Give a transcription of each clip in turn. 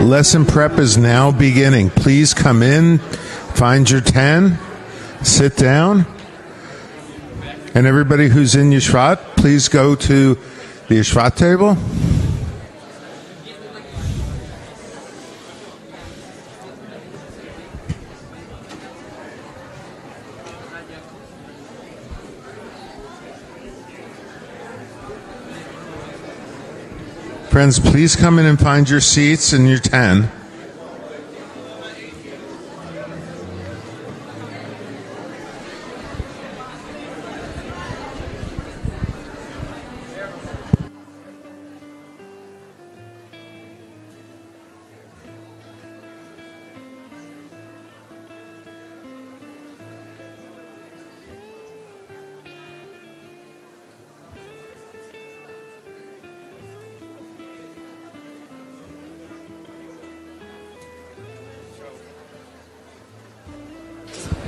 Lesson prep is now beginning. Please come in, find your 10, sit down. And everybody who's in Yeshvat, please go to the Yeshvat table. Friends, please come in and find your seats and your 10.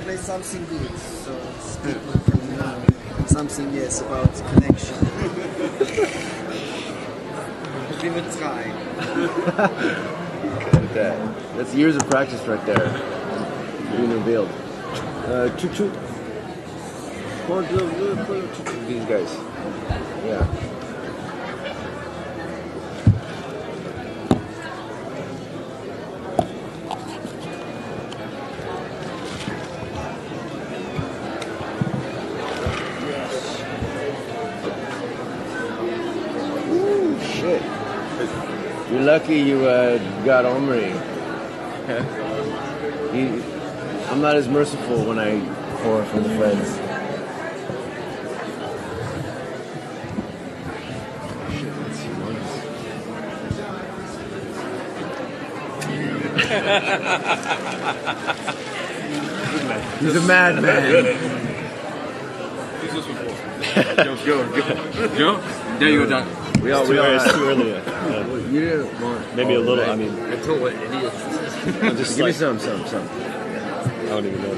Play something good, so people can know something, yes, about connection. We will try. Look at that. That's years of practice right there. Being revealed. Choo-choo. These guys. Yeah. You're lucky you got Omri. I'm not as merciful when I pour from the friends. He's a madman. Joe? There you go, John. We all It's too early. You didn't want Maybe a little. right? I mean, I told what it is. just Give me like some. I don't even know.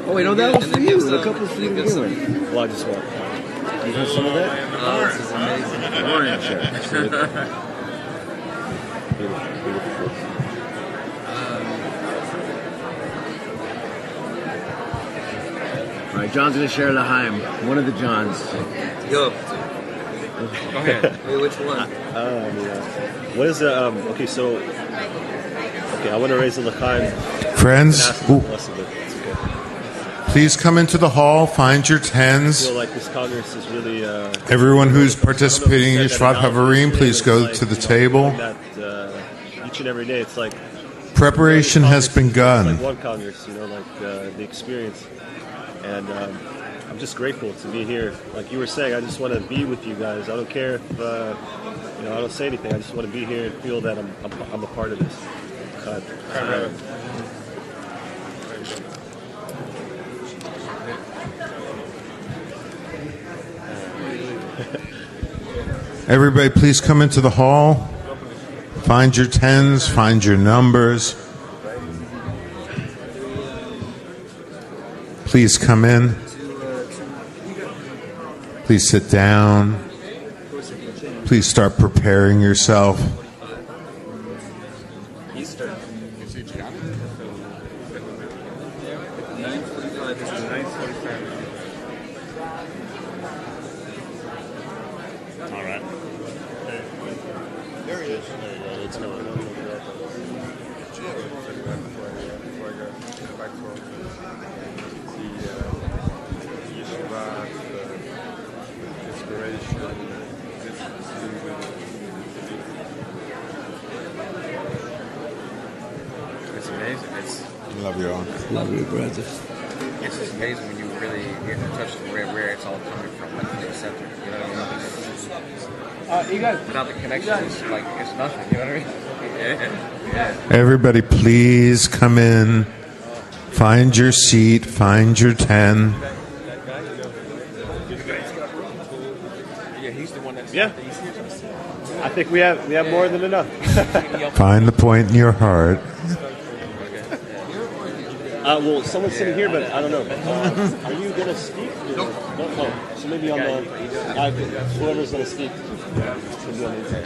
Oh, wait, no, that was And for then you. get The some. couple's for you to Get begin some. with. Well, I just want. You want some of that? Oh, this is amazing. Orange. Beautiful. All right, John's gonna share L'chaim. One of the Johns. Go. Go ahead. Wait, which one? What is the? Okay, so. Okay, I want to raise the l'chaim. Friends, Ask him less of it. It's okay. please come into the hall, find your I 10s. feel like this Congress is really. Everyone who's participating in Yeshvat Havarim, please go to the table. That, each and every day, it's like. Preparation has begun. It's like one Congress, the experience. And I'm just grateful to be here. Like you were saying, I just want to be with you guys. I don't care if I don't say anything. I just want to be here and feel that I'm a part of this. Everybody, please come into the hall. Find your 10s, find your numbers. Please come in. Please sit down. Please start preparing yourself. All right. There he is. There you go. Let's go. It's amazing. Love you all. Love you, brother. It's just amazing when you really get in touch with where it's all coming from, like the center. You know what I mean? Without the connection, it's like it's nothing. You know what I mean? Yeah. Everybody, please come in. Find your seat. Find your 10. Yeah, he's the one that's. Yeah. I think we have more than enough. Find the point in your heart. Well, someone's sitting here, but I don't know. Are you going to speak? No. Oh, so maybe on the... whoever's going to speak. Should be on the inside.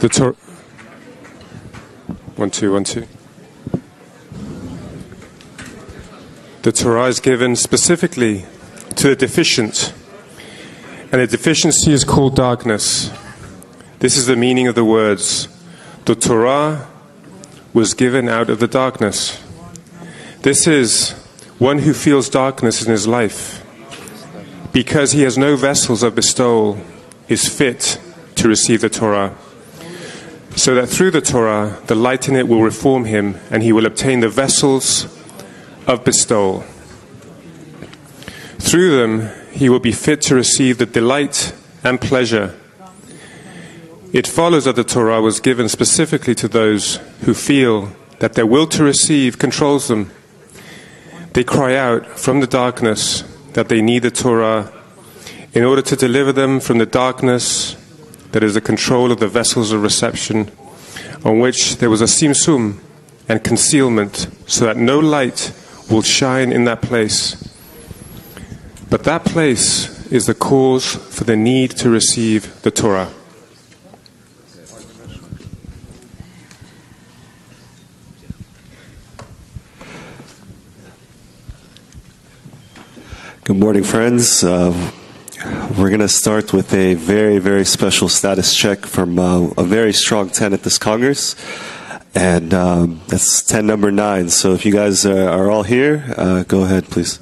The Torah. 1 2 1 2. The Torah is given specifically to the deficient, and the deficiency is called darkness. This is the meaning of the words. The Torah was given out of the darkness. This is one who feels darkness in his life, because he has no vessels of bestowal, is fit to receive the Torah, so that through the Torah, the light in it will reform him, and he will obtain the vessels of bestowal. Through them, he will be fit to receive the delight and pleasure. It follows that the Torah was given specifically to those who feel that their will to receive controls them. They cry out from the darkness that they need the Torah in order to deliver them from the darkness that is the control of the vessels of reception, on which there was a simsum and concealment, so that no light will shine in that place. But that place is the cause for the need to receive the Torah. Good morning, friends. We're going to start with a very, very special status check from a very strong 10 at this Congress. And that's 10 number 9. So if you guys are all here, go ahead, please.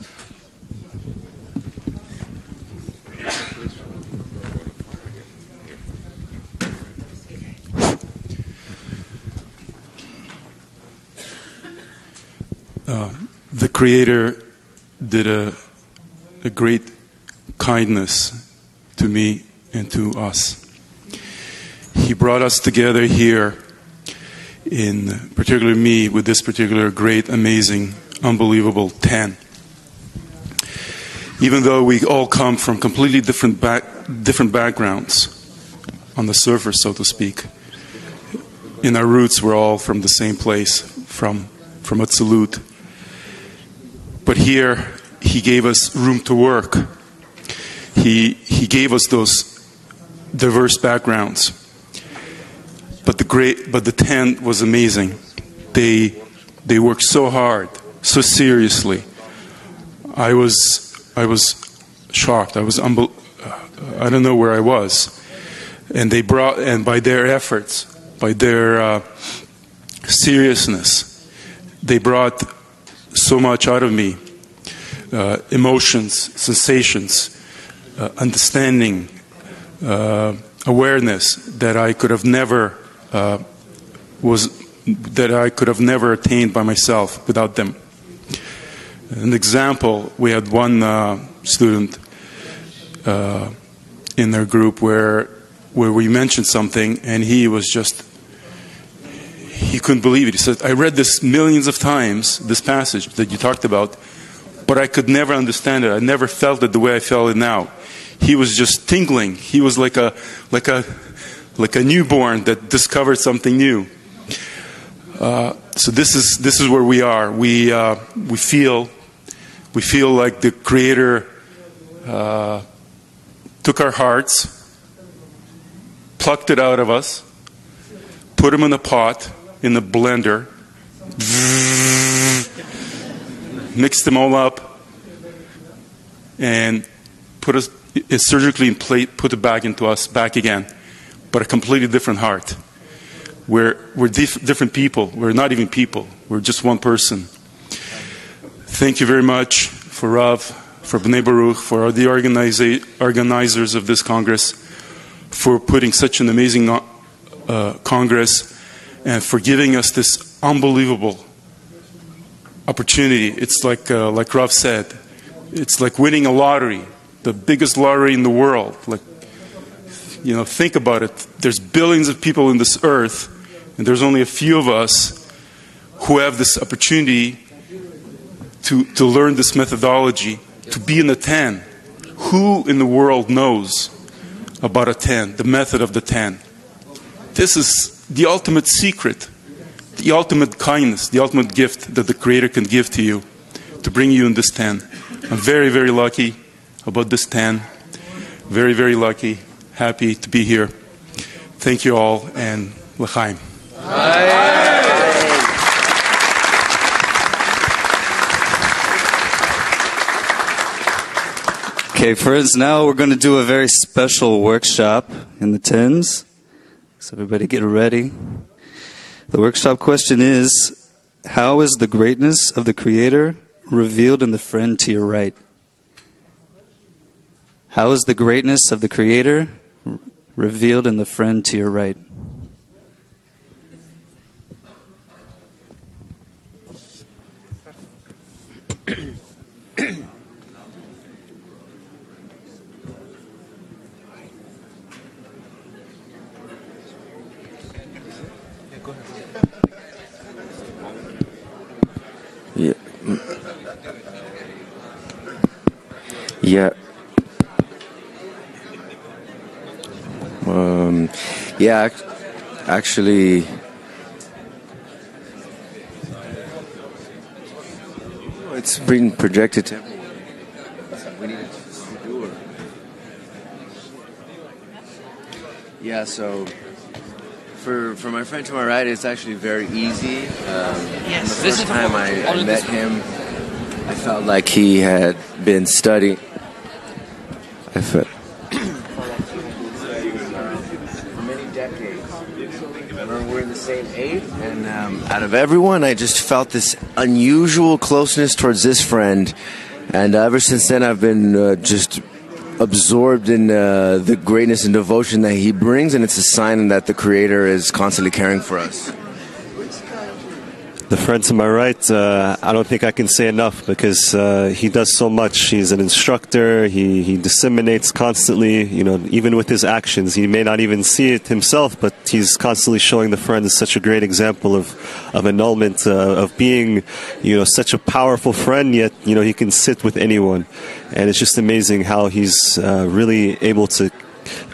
The Creator did a great kindness to me and to us. He brought us together here, in particular me, with this particular great, amazing, unbelievable 10. Even though we all come from completely different backgrounds, on the surface, so to speak, in our roots we're all from the same place, from Atzilut. But here, He gave us room to work. He gave us those diverse backgrounds. But the 10 was amazing. They worked so hard, so seriously. I was shocked. I don't know where I was. And by their efforts, by their seriousness, they brought so much out of me. Emotions, sensations, understanding, awareness that I could have never attained by myself without them. An example: we had one student in their group where we mentioned something, and he couldn't believe it. He said, "I read this millions of times, this passage that you talked about, but I could never understand it. I never felt it the way I felt it now." He was just tingling. He was like a newborn that discovered something new. So this is where we are. We feel like the Creator took our hearts, plucked it out of us, put them in a pot, in a blender, mixed them all up, and put us surgically in plate, put it back into us, back again, but a completely different heart. We're different people. We're not even people. We're just one person. Thank you very much for Rav, for Bnei Baruch, for the organizers of this Congress, for putting such an amazing Congress, and for giving us this unbelievable opportunity. It's like Rav said, it's like winning a lottery, the biggest lottery in the world. Think about it. There's billions of people in this earth, and there's only a few of us who have this opportunity to learn this methodology, to be in the 10. Who in the world knows about a 10, the method of the 10? This is the ultimate secret, the ultimate kindness, the ultimate gift that the Creator can give to you, to bring you in this 10. I'm very, very lucky about this 10. Very, very lucky. Happy to be here. Thank you all, and l'chaim. Okay, first now we're going to do a very special workshop in the tens. So everybody get ready. The workshop question is, how is the greatness of the Creator revealed in the friend to your right? How is the greatness of the Creator revealed in the friend to your right? Yeah. Yeah. Actually, it's being projected to everyone. We need to do it. Yeah. So, for my friend to my right, it's actually very easy. The first time I met him, I felt like he had been studying. I felt for many decades. We're in the same age, and out of everyone, I just felt this unusual closeness towards this friend, and ever since then, I've been just absorbed in the greatness and devotion that he brings, and it's a sign that the Creator is constantly caring for us. The friend to my right, I don't think I can say enough because he does so much. He's an instructor. He disseminates constantly, even with his actions. He may not even see it himself, but he's constantly showing the friend such a great example of annulment, of being, such a powerful friend, yet, he can sit with anyone. And it's just amazing how he's really able to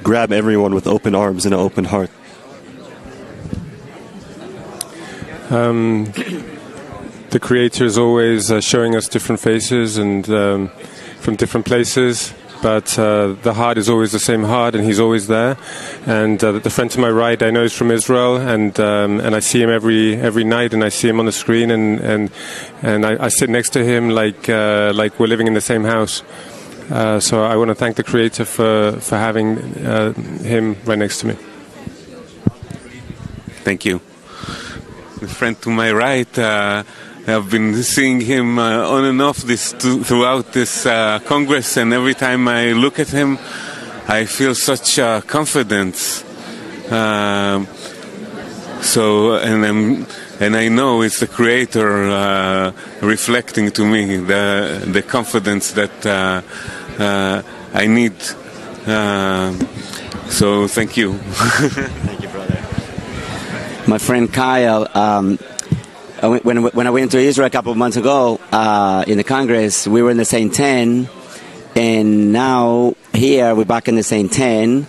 grab everyone with open arms and an open heart. The Creator is always showing us different faces and from different places, but the heart is always the same heart, and He's always there. And the friend to my right, I know is from Israel, and I see him every night, and I see him on the screen, and I sit next to him like we're living in the same house. So I want to thank the Creator for having him right next to me. Thank you. The friend to my right, I've been seeing him on and off throughout this Congress, and every time I look at him, I feel such confidence. And I know it's the Creator reflecting to me the confidence that I need. So thank you. Thank you, brother. My friend Kyle, when I went to Israel a couple of months ago in the Congress, we were in the same tent, and now here we're back in the same tent.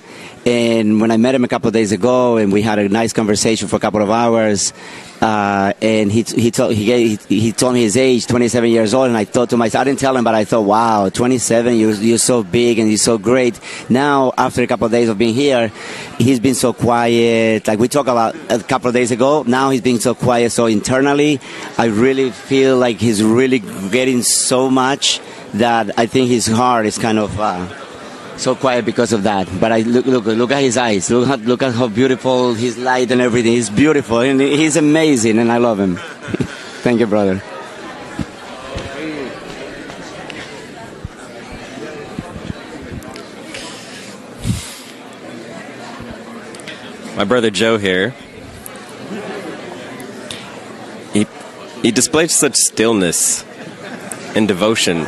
And when I met him a couple of days ago, and we had a nice conversation for a couple of hours, and he told me his age, 27 years old, and I thought to myself, I didn't tell him, but I thought, wow, 27, you're so big and you're so great. Now, after a couple of days of being here, he's been so quiet. Like we talked about a couple of days ago, now he's being so quiet. So internally, I really feel like he's really getting so much that I think his heart is kind of so quiet because of that. But look at his eyes. Look at how beautiful his light and everything. He's beautiful and he's amazing, and I love him. Thank you, brother. My brother Joe here. He displayed such stillness and devotion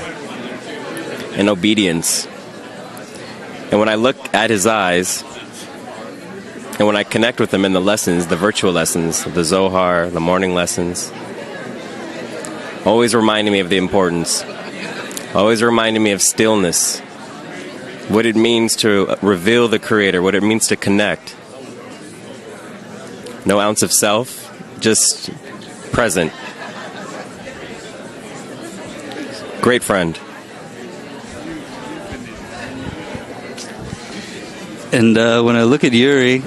and obedience. And when I look at his eyes, and when I connect with him in the lessons, the virtual lessons, the Zohar, the morning lessons, always reminding me of the importance, always reminding me of stillness, what it means to reveal the Creator, what it means to connect. No ounce of self, just present. Great friend. And when I look at Yuri,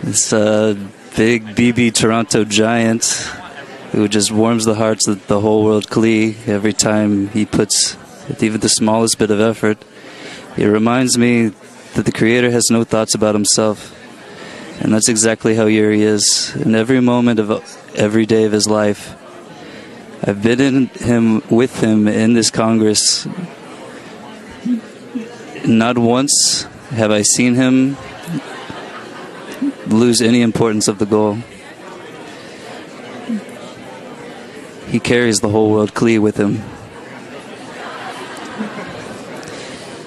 This big BB Toronto giant who just warms the hearts of the whole world Kli every time he puts even the smallest bit of effort. It reminds me that the Creator has no thoughts about himself. And that's exactly how Yuri is in every moment of every day of his life. I've been with him in this Congress. Not once have I seen him lose any importance of the goal. He carries the whole world Kli with him.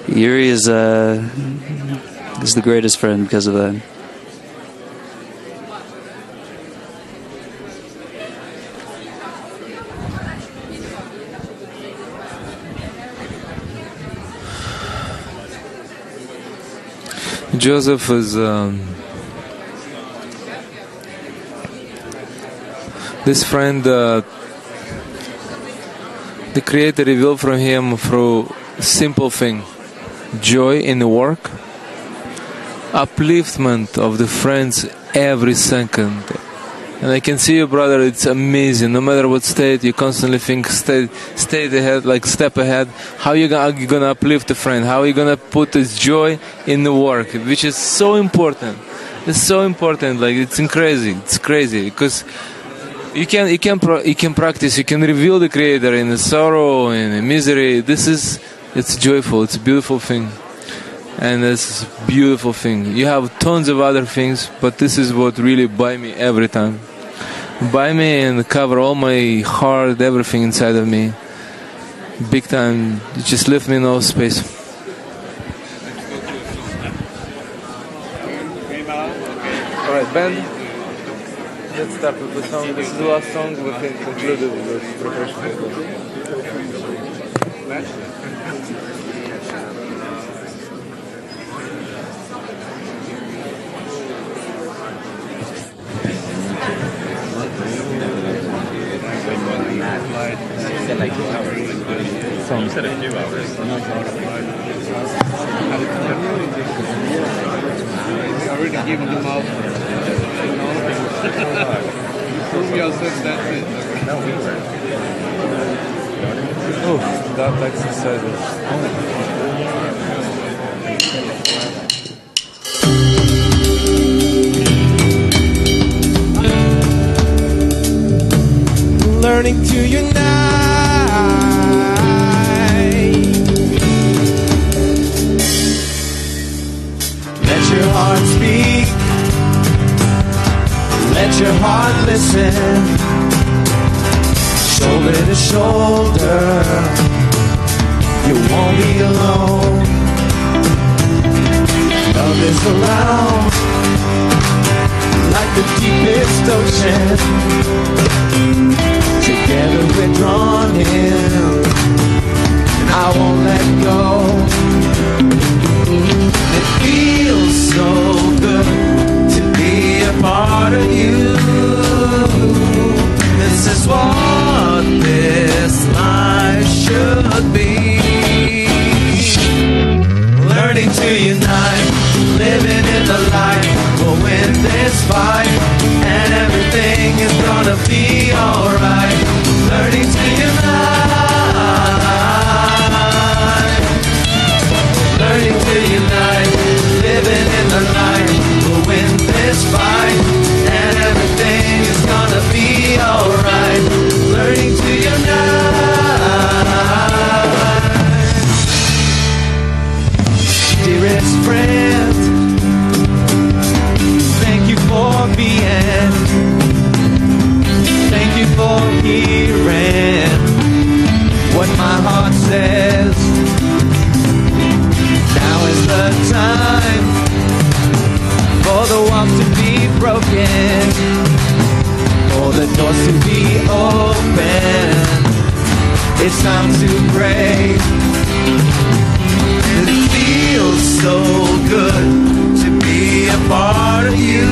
Yuri is the greatest friend because of that. Joseph is this friend. The Creator revealed from him through simple thing: joy in the work, upliftment of the friends every second. And I can see you, brother. It's amazing. No matter what state, you constantly think, stay ahead, like step ahead. How you gonna uplift a friend? How are you gonna put this joy in the work, which is so important. It's so important. Like it's crazy. It's crazy because you can practice. You can reveal the Creator in the sorrow, in the misery. It's joyful. It's a beautiful thing. And it's a beautiful thing. You have tons of other things, but this is what really buy me every time. Buy me and cover all my heart, everything inside of me. Big time. You just lift me in all space. Alright, band. Let's start with the song. This is the last song. We can conclude it with preparation. Said like 2 hours. So you said a few hours. I already given them out. Y'all said that's it. Oh, that exercise is... Learning to unite. Let your heart speak. Let your heart listen. Shoulder to shoulder, you won't be alone. Love is around like the deepest ocean. Together we're drawn in, and I won't let go. It feels so good to be a part of you. This is what this life should be. Learning to unite, living in the light. We'll win this fight, and everything is gonna be alright. Learning to unite, learning to unite, living in the light. We'll win this fight, and everything is gonna be alright. Learning to unite. Dearest friend, thank you for being. Thank you for hearing what my heart says. Now is the time for the walls to be broken, for the doors to be open. It's time to pray. It feels so good to be a part of you.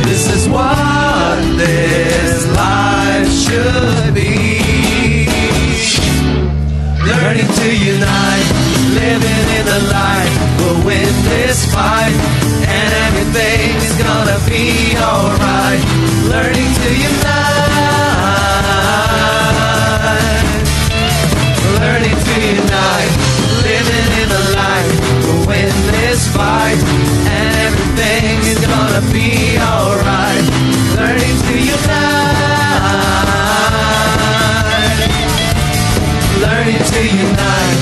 This is what this life should be. Learning to unite, living in the light. We'll win this fight, and everything be alright. Learning to unite. Learning to unite. Living in the light. We'll win this fight. And everything is gonna be alright. Learning to unite. Learning to unite.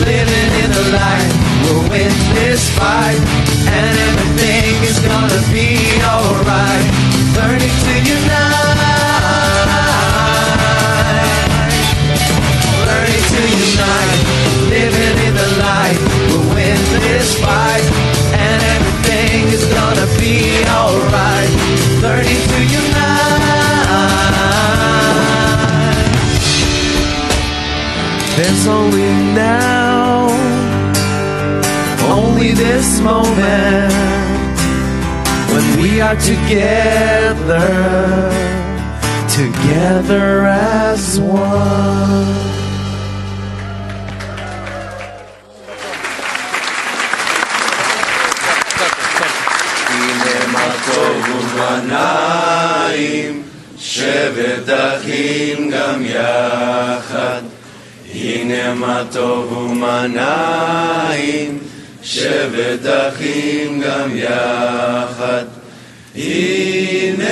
Living in the light. We'll win this fight. And everything is gonna be alright. Learning to unite. Learning to unite. Living in the light. We'll win this fight. And everything is gonna be alright. Learning to unite. There's only now, only this moment, when we are together, together as one. שבת אחים גם יחד, הנה מה טוב ומה נעים. שבת אחים גם יחד, הנה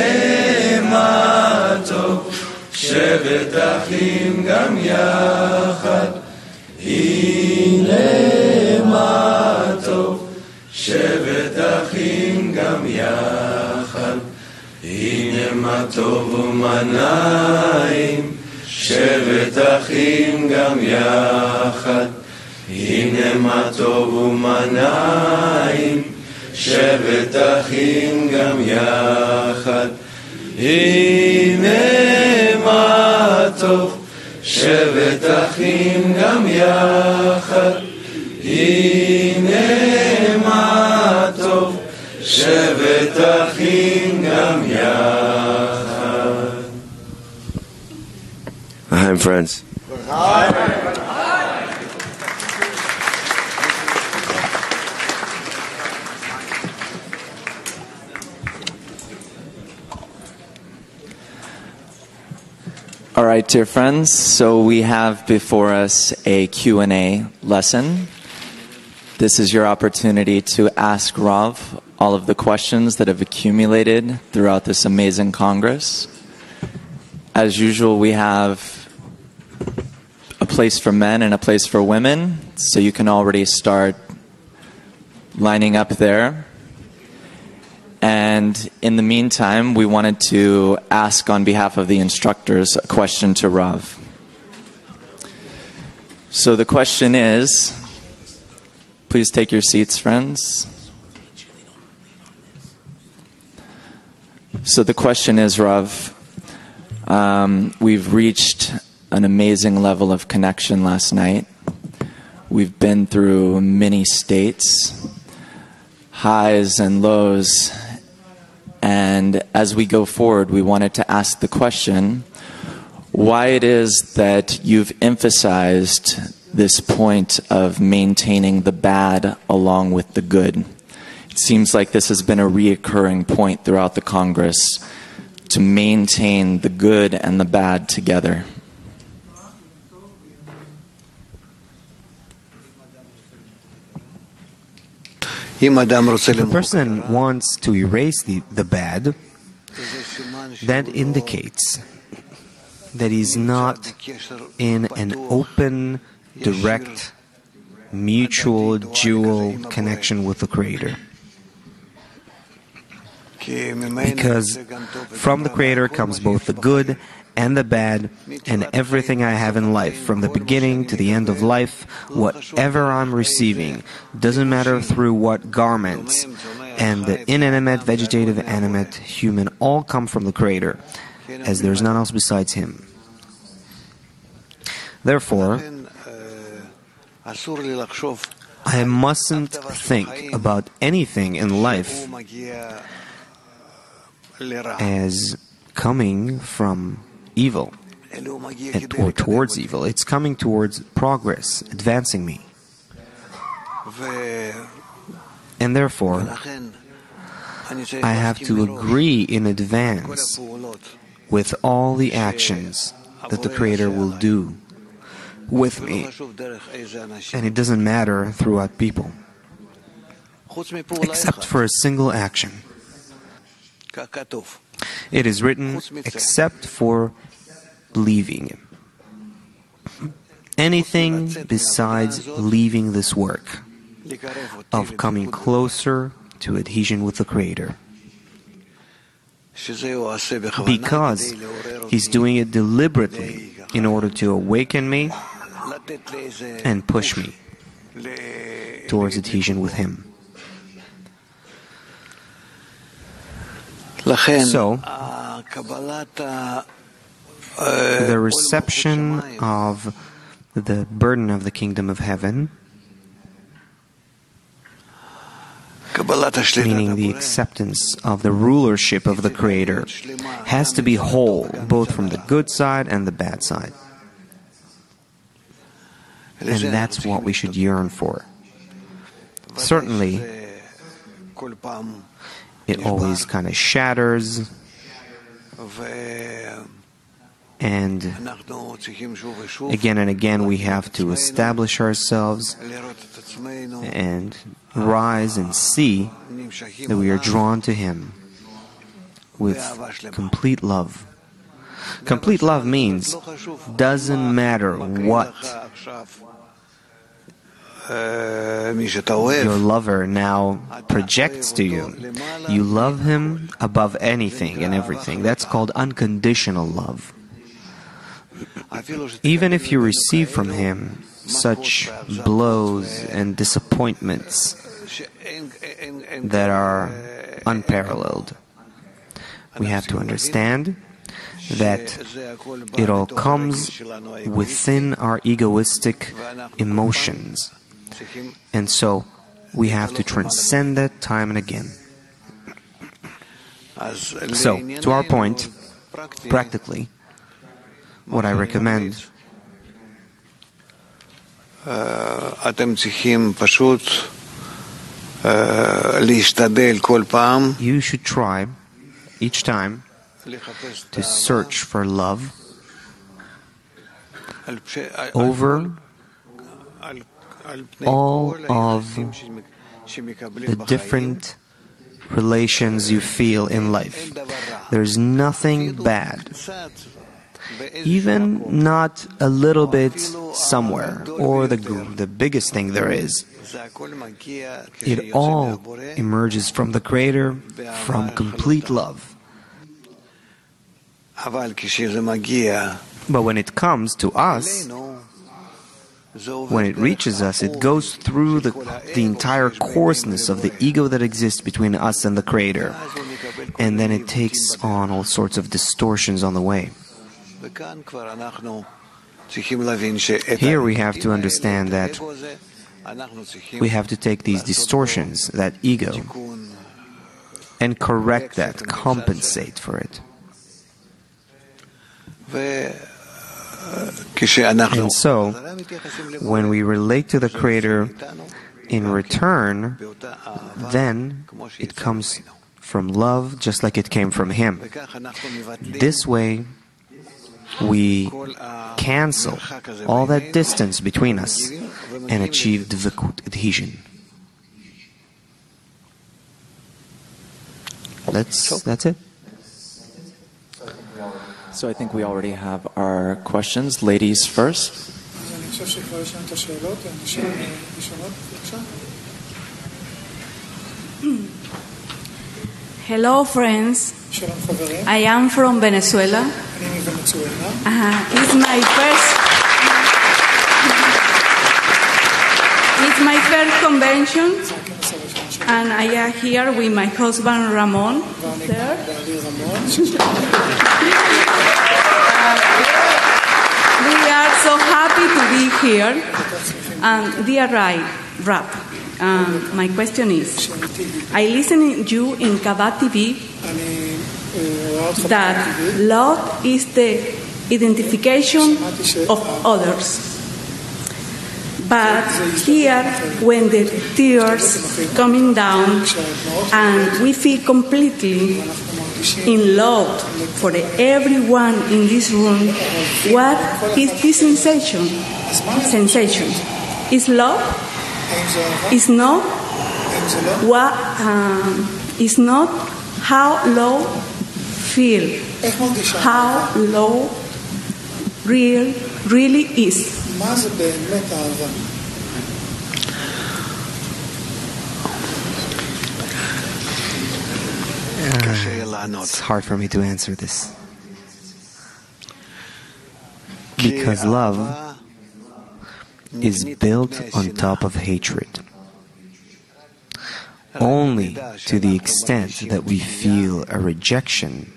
מה טוב. שבת אחים גם יחד, הנה מה טוב. שבת אחים גם יחד, הנה מה טוב ומה נעים. שבת אחים גם יחד, הנה מה טוב ומה נעים. שבת אחים גם יחד, הנה מה טוב. שבת אחים גם יחד, הנה מה טוב. שבת אחים גם יחד. Hi, friends. All right, dear friends, so we have before us a Q&A lesson. This is your opportunity to ask Rav all of the questions that have accumulated throughout this amazing Congress. As usual, we have a place for men and a place for women, so you can already start lining up there. And in the meantime, we wanted to ask on behalf of the instructors a question to Rav. So the question is, please take your seats, friends. So the question is, Rav, we've reached an amazing level of connection last night. We've been through many states, highs and lows. And as we go forward, we wanted to ask the question, why it is that you've emphasized this point of maintaining the bad along with the good. It seems like this has been a reoccurring point throughout the Congress, to maintain the good and the bad together. If a person wants to erase the bad, that indicates that he's not in an open, direct, mutual, dual connection with the Creator. Because from the Creator comes both the good and the bad, and everything I have in life, from the beginning to the end of life, whatever I'm receiving, doesn't matter through what garments, and the inanimate, vegetative, animate, human, all come from the Creator, as there's none else besides Him. Therefore, I mustn't think about anything in life as coming from evil or towards evil. It's coming towards progress, advancing me. And therefore, I have to agree in advance with all the actions that the Creator will do with me. And it doesn't matter throughout people, except for a single action. It is written, except for leaving. Anything besides leaving this work of coming closer to adhesion with the Creator. Because He's doing it deliberately in order to awaken me and push me towards adhesion with Him. So, the reception of the burden of the kingdom of heaven, meaning the acceptance of the rulership of the Creator, has to be whole, both from the good side and the bad side. And that's what we should yearn for. Certainly, it always kind of shatters, and again and again we have to establish ourselves and rise and see that we are drawn to Him with complete love. Complete love means doesn't matter what your lover now projects to you. You love him above anything and everything. That's called unconditional love. Even if you receive from him such blows and disappointments that are unparalleled, we have to understand that it all comes within our egoistic emotions. And so we have to transcend that time and again. So, to our point, practically, what I recommend, you should try each time to search for love over all of the different relations you feel in life. There's nothing bad, even not a little bit somewhere, or the biggest thing there is. It all emerges from the Creator, from complete love. But when it comes to us, when it reaches us, it goes through the entire coarseness of the ego that exists between us and the Creator. And then it takes on all sorts of distortions on the way. Here we have to understand that we have to take these distortions, that ego, and correct that, compensate for it. And so, when we relate to the Creator in return, then it comes from love just like it came from Him. This way, we cancel all that distance between us and achieve dvekut, adhesion. That's it. So I think we already have our questions. Ladies first. Hello, friends. I am from Venezuela. It's my first convention, and I am here with my husband Ramon. There. We are so happy to be here. Dear Rab, my question is, I listen to you in Kabbalah TV that love is the identification of others. But here, when the tears coming down and we feel completely in love for everyone in this room, what is this sensation? Is love? Is not? What is not how love feel? How love really is? It's hard for me to answer this. Because love is built on top of hatred. Only to the extent that we feel a rejection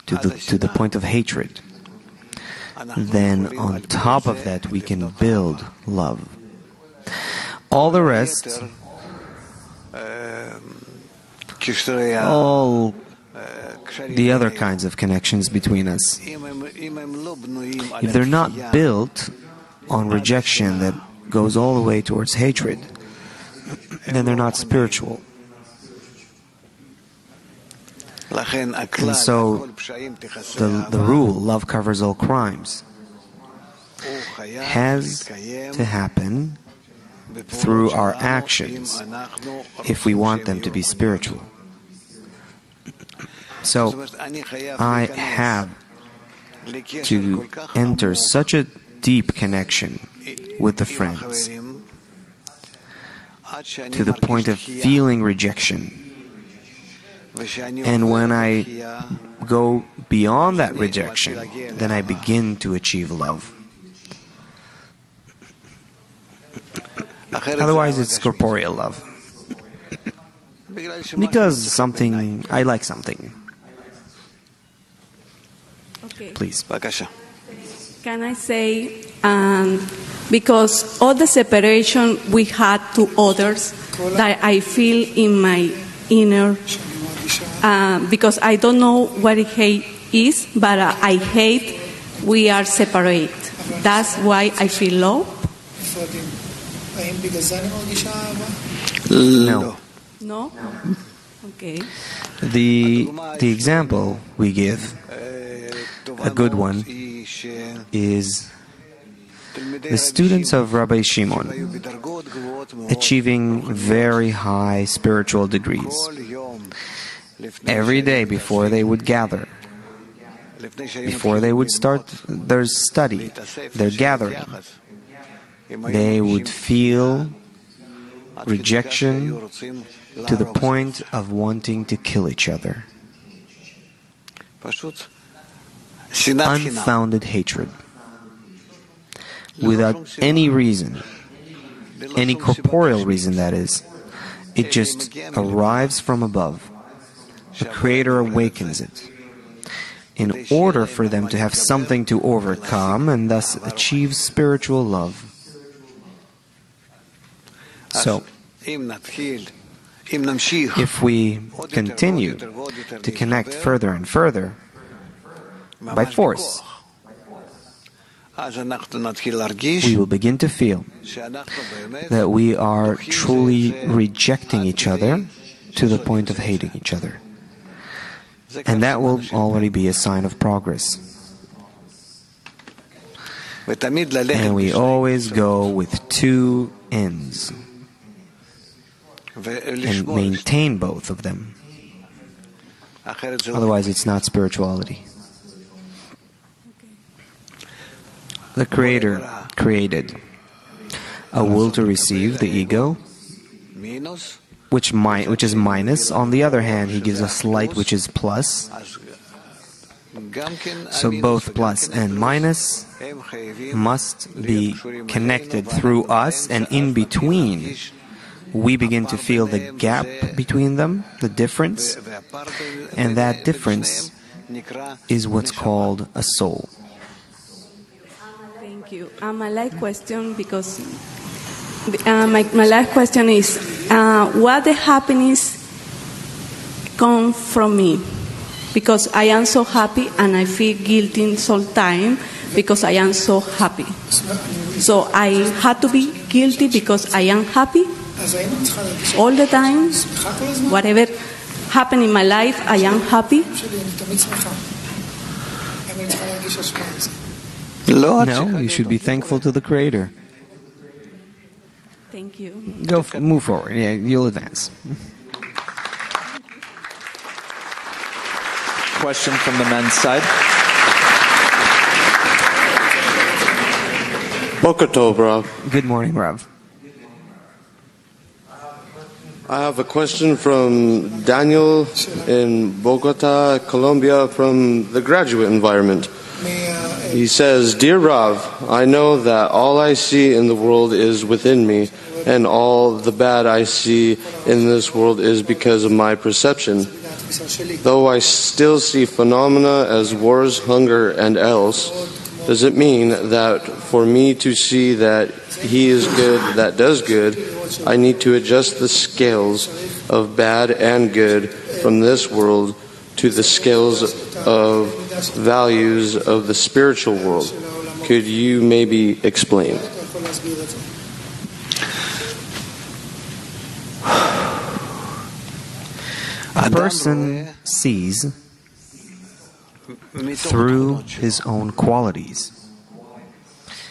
to the point of hatred, then on top of that we can build love. All the rest, all the other kinds of connections between us, if they're not built on rejection that goes all the way towards hatred, then they're not spiritual. And so the rule, love covers all crimes, has to happen through our actions if we want them to be spiritual. So I have to enter such a deep connection with the friends to the point of feeling rejection. And when I go beyond that rejection, then I begin to achieve love. Otherwise, it's corporeal love. Because I like something. Okay. Please. Can I say, because all the separation we had to others that I feel in my inner, because I don't know what hate is, but I hate we are separate. That's why I feel love. No. No? Okay. The example we give, a good one, is the students of Rabbi Shimon achieving very high spiritual degrees. Every day before they would gather, before they would start their study, their gathering, they would feel rejection to the point of wanting to kill each other. Unfounded hatred. Without any reason, any corporeal reason that is. It just arrives from above. The Creator awakens it in order for them to have something to overcome and thus achieve spiritual love. So, if we continue to connect further and further, by force, we will begin to feel that we are truly rejecting each other to the point of hating each other. And that will already be a sign of progress. And we always go with two ends and maintain both of them. Otherwise, it's not spirituality. The Creator created a will to receive, the ego, which is minus. On the other hand, He gives us light, which is plus. So both plus and minus must be connected through us, and in between, we begin to feel the gap between them, the difference, and that difference is what's called a soul. Thank you. My last question, because my last question is, what the happiness comes from me? Because I am so happy and I feel guilty all time because I am so happy. So I had to be guilty because I am happy all the time. Whatever happened in my life, I am happy. No, you should be thankful to the Creator. Thank you. Move forward. Yeah, you'll advance. Question from the men's side. Boker Tov, Rav. Good morning, Rav. I have a question from Daniel in Bogota, Colombia, from the graduate environment. He says, Dear Rav, I know that all I see in the world is within me, and all the bad I see in this world is because of my perception. Though I still see phenomena as wars, hunger, and else, does it mean that for me to see that he is good that does good, I need to adjust the scales of bad and good from this world to the scales of values of the spiritual world? Could you maybe explain? A person sees through his own qualities.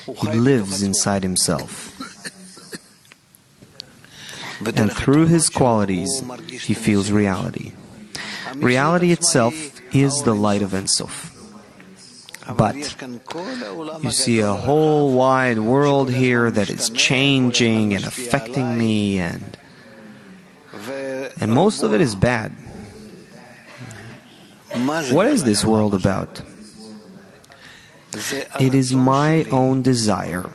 He lives inside himself. And through his qualities, he feels reality. Reality itself is the light of Ein Sof. But you see a whole wide world here that is changing and affecting me, and most of it is bad. What is this world about? It is my own desire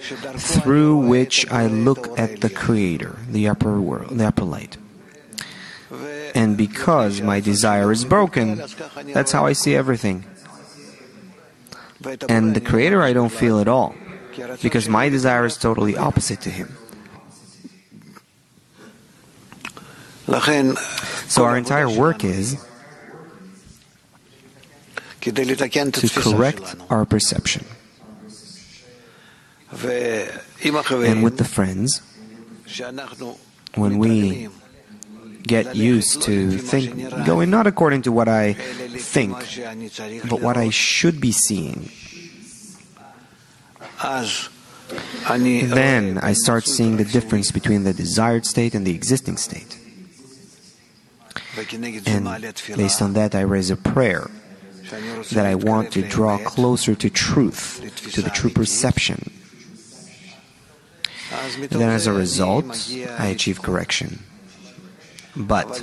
through which I look at the Creator, the upper world, the upper light. And because my desire is broken, that's how I see everything. And the Creator I don't feel at all, because my desire is totally opposite to Him. So our entire work is to correct our perception. And with the friends, when we get used to going not according to what I think, but what I should be seeing, then I start seeing the difference between the desired state and the existing state. And based on that, I raise a prayer that I want to draw closer to truth, to the true perception. And then as a result, I achieve correction. But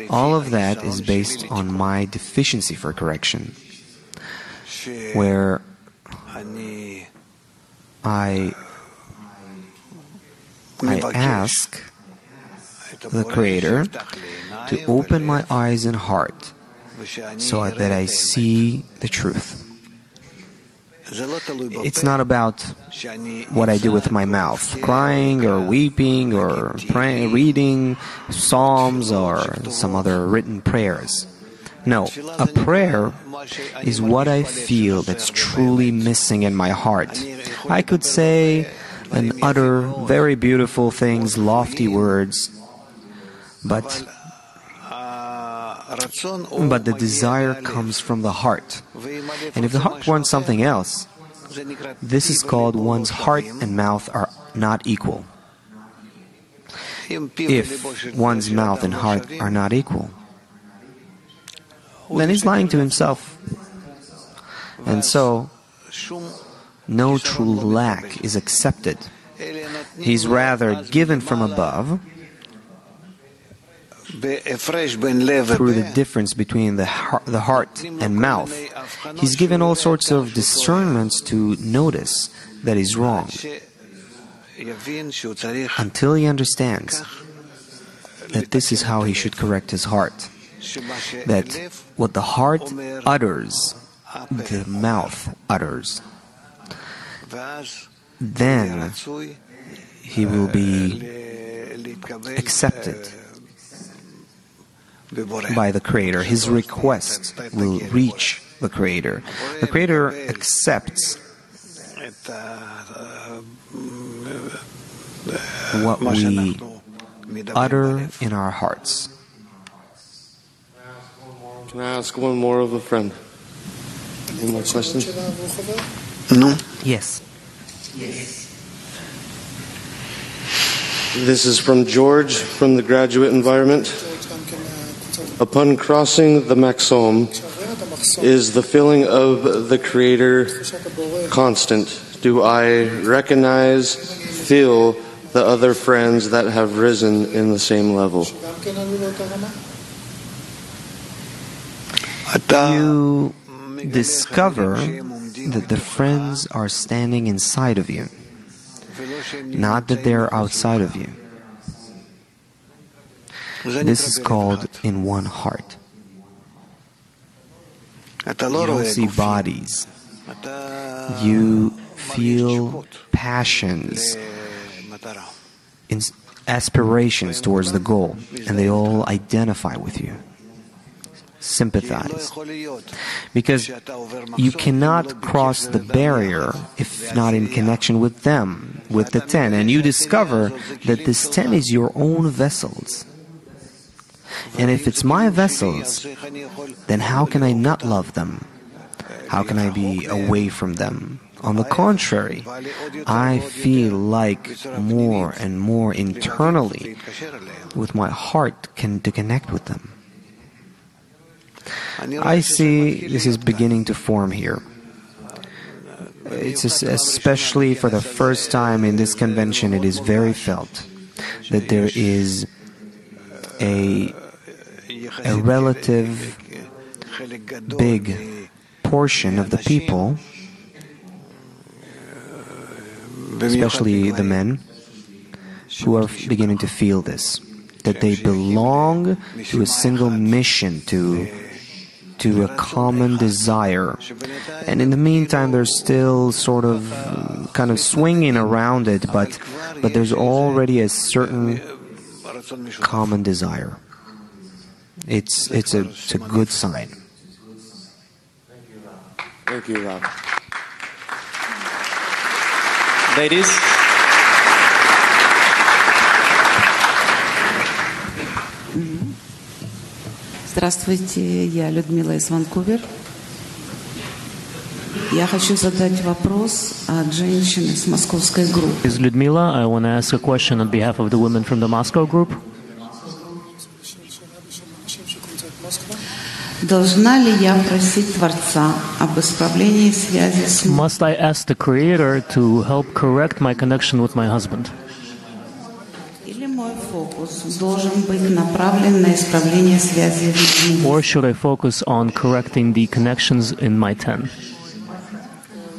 all of that is based on my deficiency for correction, where I ask the Creator to open my eyes and heart so that I see the truth. It's not about what I do with my mouth, crying or weeping or praying, reading psalms or some other written prayers. No, a prayer is what I feel that's truly missing in my heart. I could say and utter very beautiful things, lofty words, but the desire comes from the heart. And if the heart wants something else, this is called one's heart and mouth are not equal. If one's mouth and heart are not equal, then he's lying to himself. And so, no true lack is accepted. He's rather given from above through the difference between the heart and mouth. He's given all sorts of discernments to notice that he's wrong, until he understands that this is how he should correct his heart. That what the heart utters, the mouth utters. Then he will be accepted by the Creator. His request will reach the Creator. The Creator accepts what we utter in our hearts. Can I ask one more of a friend? Any more questions? No. Yes. This is from George from the graduate environment. Upon crossing the maxom, is the feeling of the Creator constant? Do I recognize, feel the other friends that have risen in the same level? You discover that the friends are standing inside of you, not that they're outside of you. This is called in one heart. You don't see bodies. You feel passions, aspirations towards the goal, and they all identify with you. Sympathize. Because you cannot cross the barrier if not in connection with them, with the 10. And you discover that this 10 is your own vessels. And if it's my vessels, then how can I not love them? How can I be away from them? On the contrary, I feel like more and more internally with my heart to connect with them. I see this is beginning to form here. It's especially for the first time in this convention, it is very felt that there is a relative big portion of the people, especially the men, who are beginning to feel this, that they belong to a single mission, to a common desire. And in the meantime, they're still sort of kind of swinging around it, but there's already a certain common desire. It's a good sign. Thank you, Rob. Ladies. Здравствуйте, я Людмила из Ванкувер. Я хочу задать вопрос от женщины с московской группы. This is Ludmila. I want to ask a question on behalf of the women from the Moscow group. Должна ли я просить Творца об исправлении связи с мужем? Must I ask the Creator to help correct my connection with my husband? Или мой фокус должен быть направлен на исправление связи с людьми? Or should I focus on correcting the connections in my 10?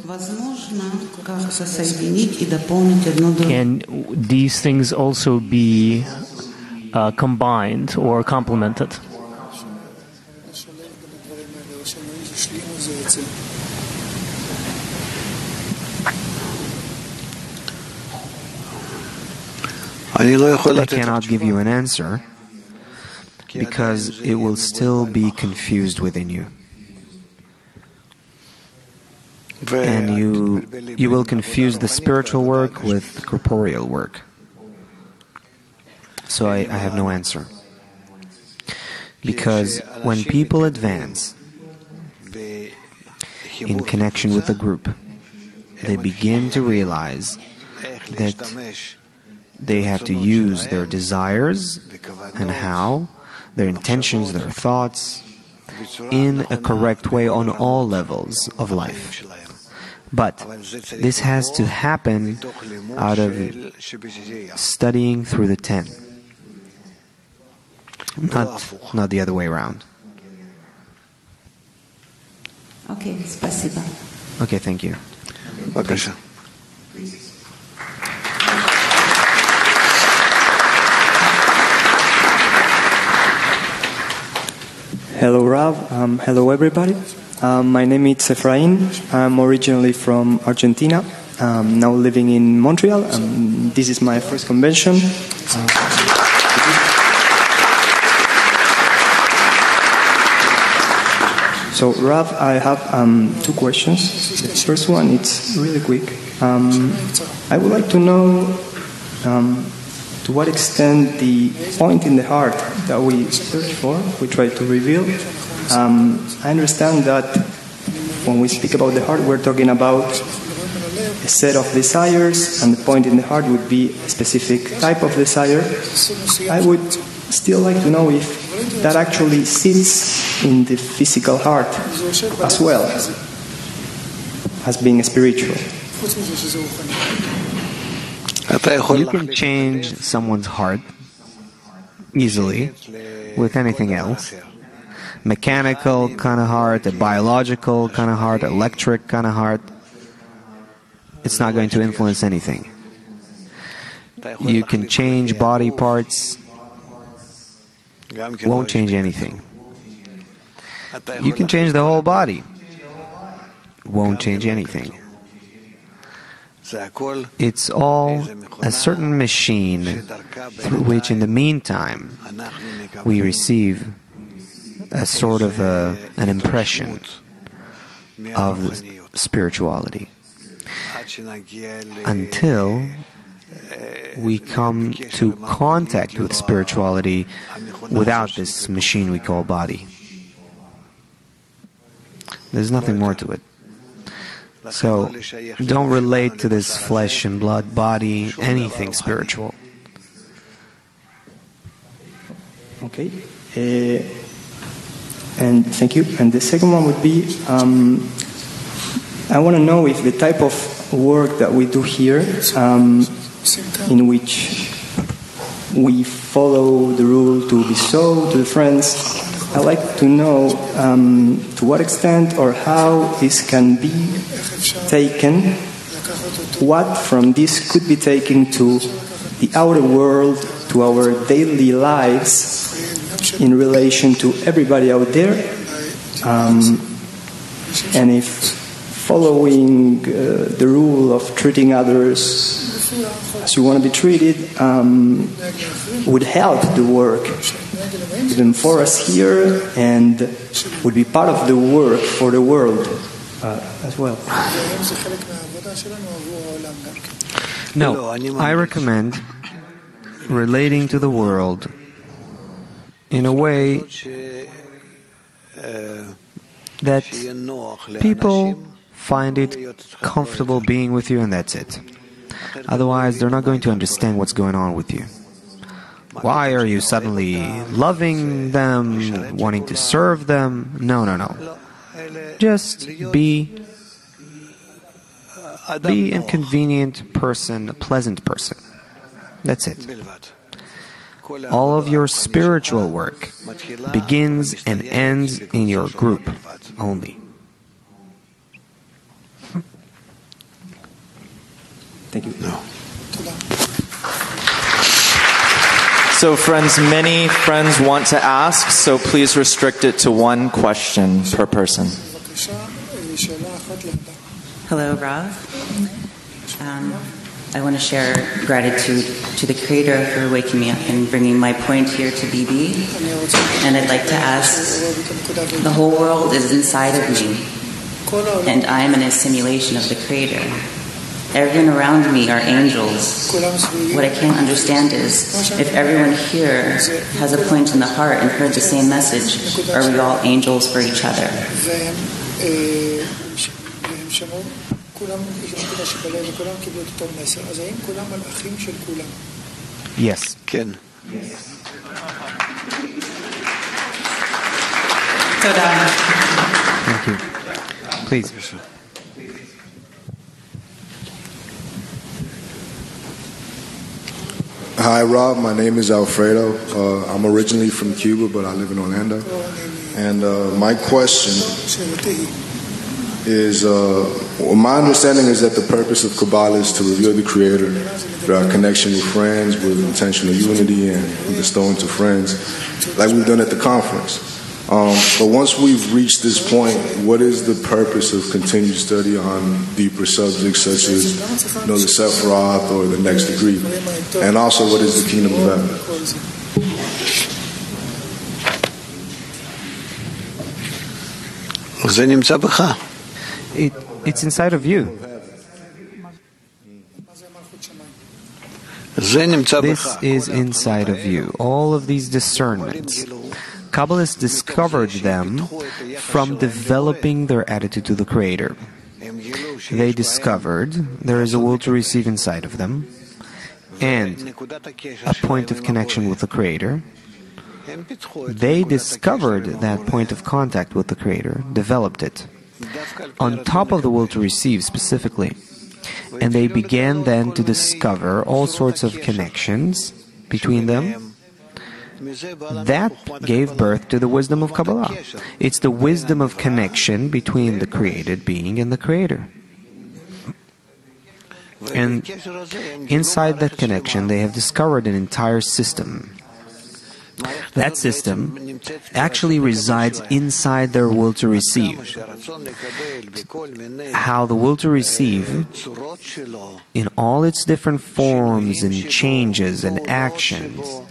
Возможно, как-то соединить и дополнить одно другое. Can these things also be combined or complemented? I cannot give you an answer because it will still be confused within you. And you will confuse the spiritual work with the corporeal work. So I have no answer. Because when people advance in connection with the group, they begin to realize that they have to use their desires and how, their intentions, their thoughts, in a correct way on all levels of life. But this has to happen out of studying through the 10, not the other way around. Okay, спасибо. Okay, thank you. Hello, Rav. Hello, everybody. My name is Efrain. I'm originally from Argentina. Now living in Montreal. This is my first convention. So, Rav, I have two questions. The first one, it's really quick. I would like to know to what extent the point in the heart that we search for, we try to reveal. I understand that when we speak about the heart, we're talking about a set of desires, and the point in the heart would be a specific type of desire. I would still like to know if that actually sits in the physical heart as well as being spiritual. You can change someone's heart easily with anything else. Mechanical kind of heart, a biological kind of heart, electric kind of heart. It's not going to influence anything. You can change body parts. Won't change anything. You can change the whole body. Won't change anything. It's all a certain machine through which in the meantime we receive a sort of an impression of spirituality until we come to contact with spirituality without this machine we call body. There's nothing more to it. So don't relate to this flesh and blood body anything spiritual. Okay. And thank you. And the second one would be, I want to know if the type of work that we do here, in which we follow the rule to be so to the friends, I'd like to know to what extent or how this can be taken, what from this could be taken to the outer world, to our daily lives in relation to everybody out there, and if following the rule of treating others as you want to be treated would help the work even for us here, and would be part of the work for the world as well. No, I recommend relating to the world in a way that people find it comfortable being with you, and that's it. Otherwise, they're not going to understand what's going on with you. Why are you suddenly loving them, wanting to serve them? No. Just be a convenient person, a pleasant person. That's it. All of your spiritual work begins and ends in your group only. Thank you. No. So friends, many friends want to ask, so please restrict it to one question per person. Hello, Rav. I want to share gratitude to the Creator for waking me up and bringing my point here to BB. And I'd like to ask, the whole world is inside of me, and I'm in a simulation of the Creator. Everyone around me are angels. What I can't understand is, if everyone here has a point in the heart and heard the same message, are we all angels for each other? Yes. Ken. Thank you. Please. Hi, Rob. My name is Alfredo. I'm originally from Cuba, but I live in Orlando. And my question is, my understanding is that the purpose of Kabbalah is to reveal the Creator through our connection with friends, with intentional unity, and bestowing to friends, like we've done at the conference. But once we've reached this point, what is the purpose of continued study on deeper subjects such as the Sephiroth or the next degree? And also, what is the kingdom of heaven? It's inside of you. This is inside of you. All of these discernments. Kabbalists discovered them from developing their attitude to the Creator. They discovered there is a will to receive inside of them and a point of connection with the Creator. They discovered that point of contact with the Creator, developed it, on top of the will to receive specifically. And they began then to discover all sorts of connections between them. That gave birth to the wisdom of Kabbalah. It's the wisdom of connection between the created being and the Creator. And inside that connection, they have discovered an entire system. That system actually resides inside their will to receive. How the will to receive, in all its different forms and changes and actions,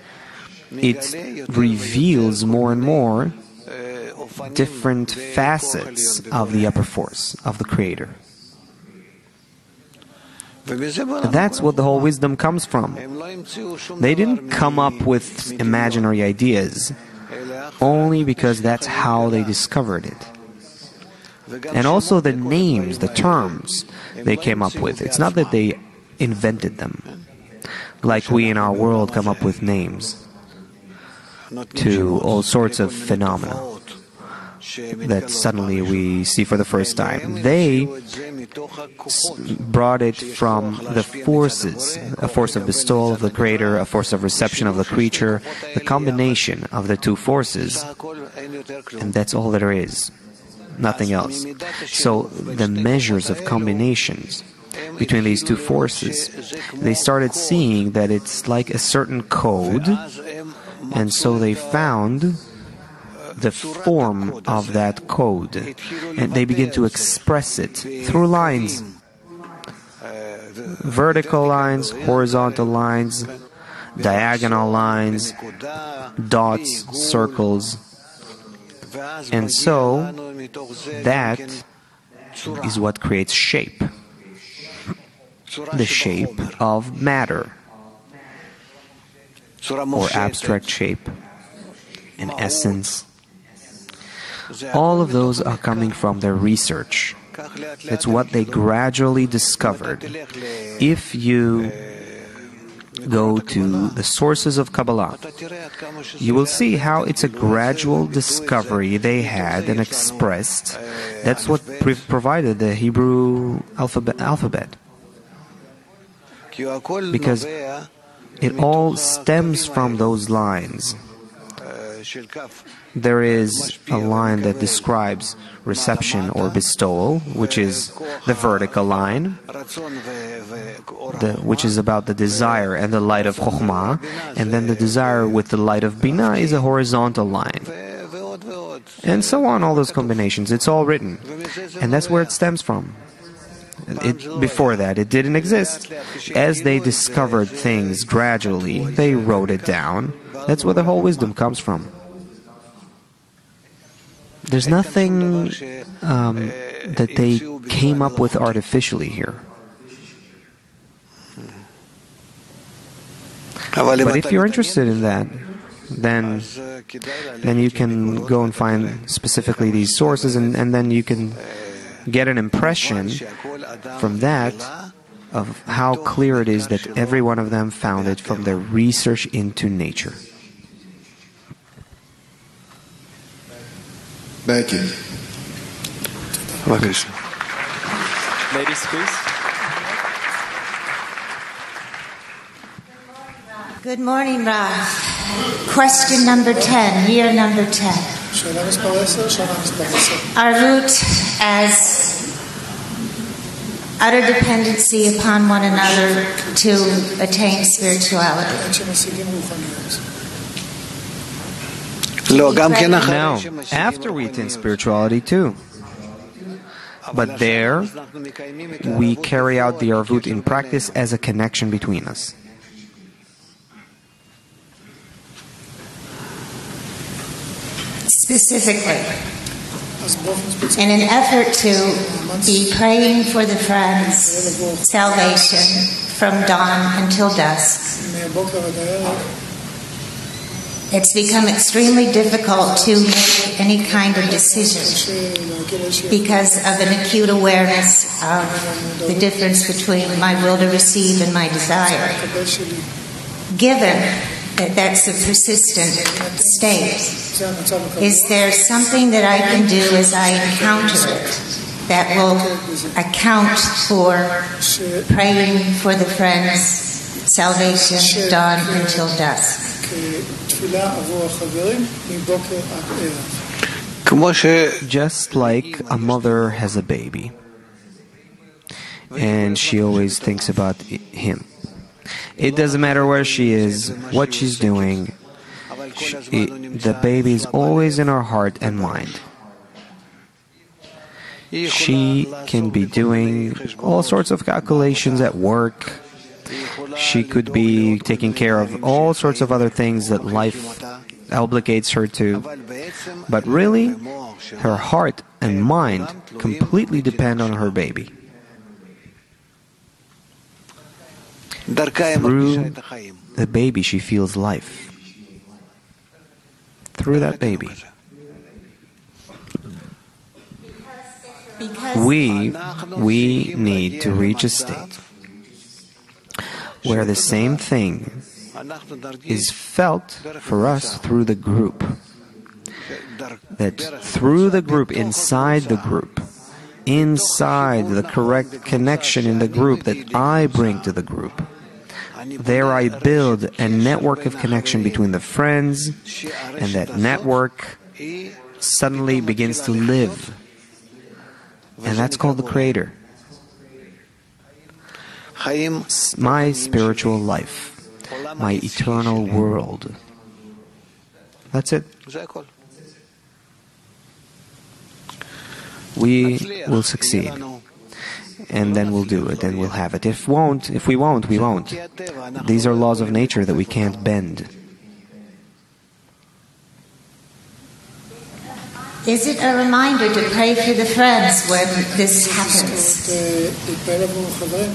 it reveals more and more different facets of the upper force, of the Creator. That's what the whole wisdom comes from. They didn't come up with imaginary ideas, only because that's how they discovered it. And also the names, the terms they came up with. It's not that they invented them, like we in our world come up with names to all sorts of phenomena that suddenly we see for the first time. They brought it from the forces, a force of bestowal of the Creator, a force of reception of the creature, the combination of the two forces, and that's all there is, nothing else. So the measures of combinations between these two forces, they started seeing that it's like a certain code, and so they found the form of that code, and they begin to express it through lines, vertical lines, horizontal lines, diagonal lines, dots, circles, and so that is what creates shape, the shape of matter, or abstract shape, in essence. All of those are coming from their research. It's what they gradually discovered. If you go to the sources of Kabbalah, you will see how it's a gradual discovery they had and expressed. That's what provided the Hebrew alphabet. Because it all stems from those lines. There is a line that describes reception or bestowal, which is the vertical line, which is about the desire and the light of Chokhmah, and then the desire with the light of Binah is a horizontal line. And so on, all those combinations. It's all written. And that's where it stems from. Before that, it didn't exist. As they discovered things gradually, they wrote it down. That's where the whole wisdom comes from. There's nothing that they came up with artificially here. But if you're interested in that, then you can go and find specifically these sources, and then you can get an impression from that of how clear it is that every one of them found it from their research into nature. Thank you. Ladies, please. Good morning, Rav. Question number 10, year number 10. Our root as utter dependency upon one another to attain spirituality. Now, after we attain spirituality too. But there, we carry out the arvut in practice as a connection between us. Specifically. in an effort to be praying for the friends' salvation from dawn until dusk, it's become extremely difficult to make any kind of decision because of an acute awareness of the difference between my will to receive and my desire. Given that that's a persistent state, is there something that I can do as I encounter it that will account for praying for the friends' salvation dawn until dusk? Just like a mother has a baby, and she always thinks about him. It doesn't matter where she is, what she's doing, the baby is always in her heart and mind. She can be doing all sorts of calculations at work. She could be taking care of all sorts of other things that life obligates her to. But really, her heart and mind completely depend on her baby. Through the baby, she feels life. Through that baby. We need to reach a state where the same thing is felt for us through the group. That through the group, inside the correct connection in the group that I bring to the group, there I build a network of connection between the friends, and that network suddenly begins to live. And that's called the Creator. My spiritual life, my eternal world. That's it. We will succeed. And then we'll do it, and we'll have it. If we won't, we won't. These are laws of nature that we can't bend. Is it a reminder to pray for the friends when this happens?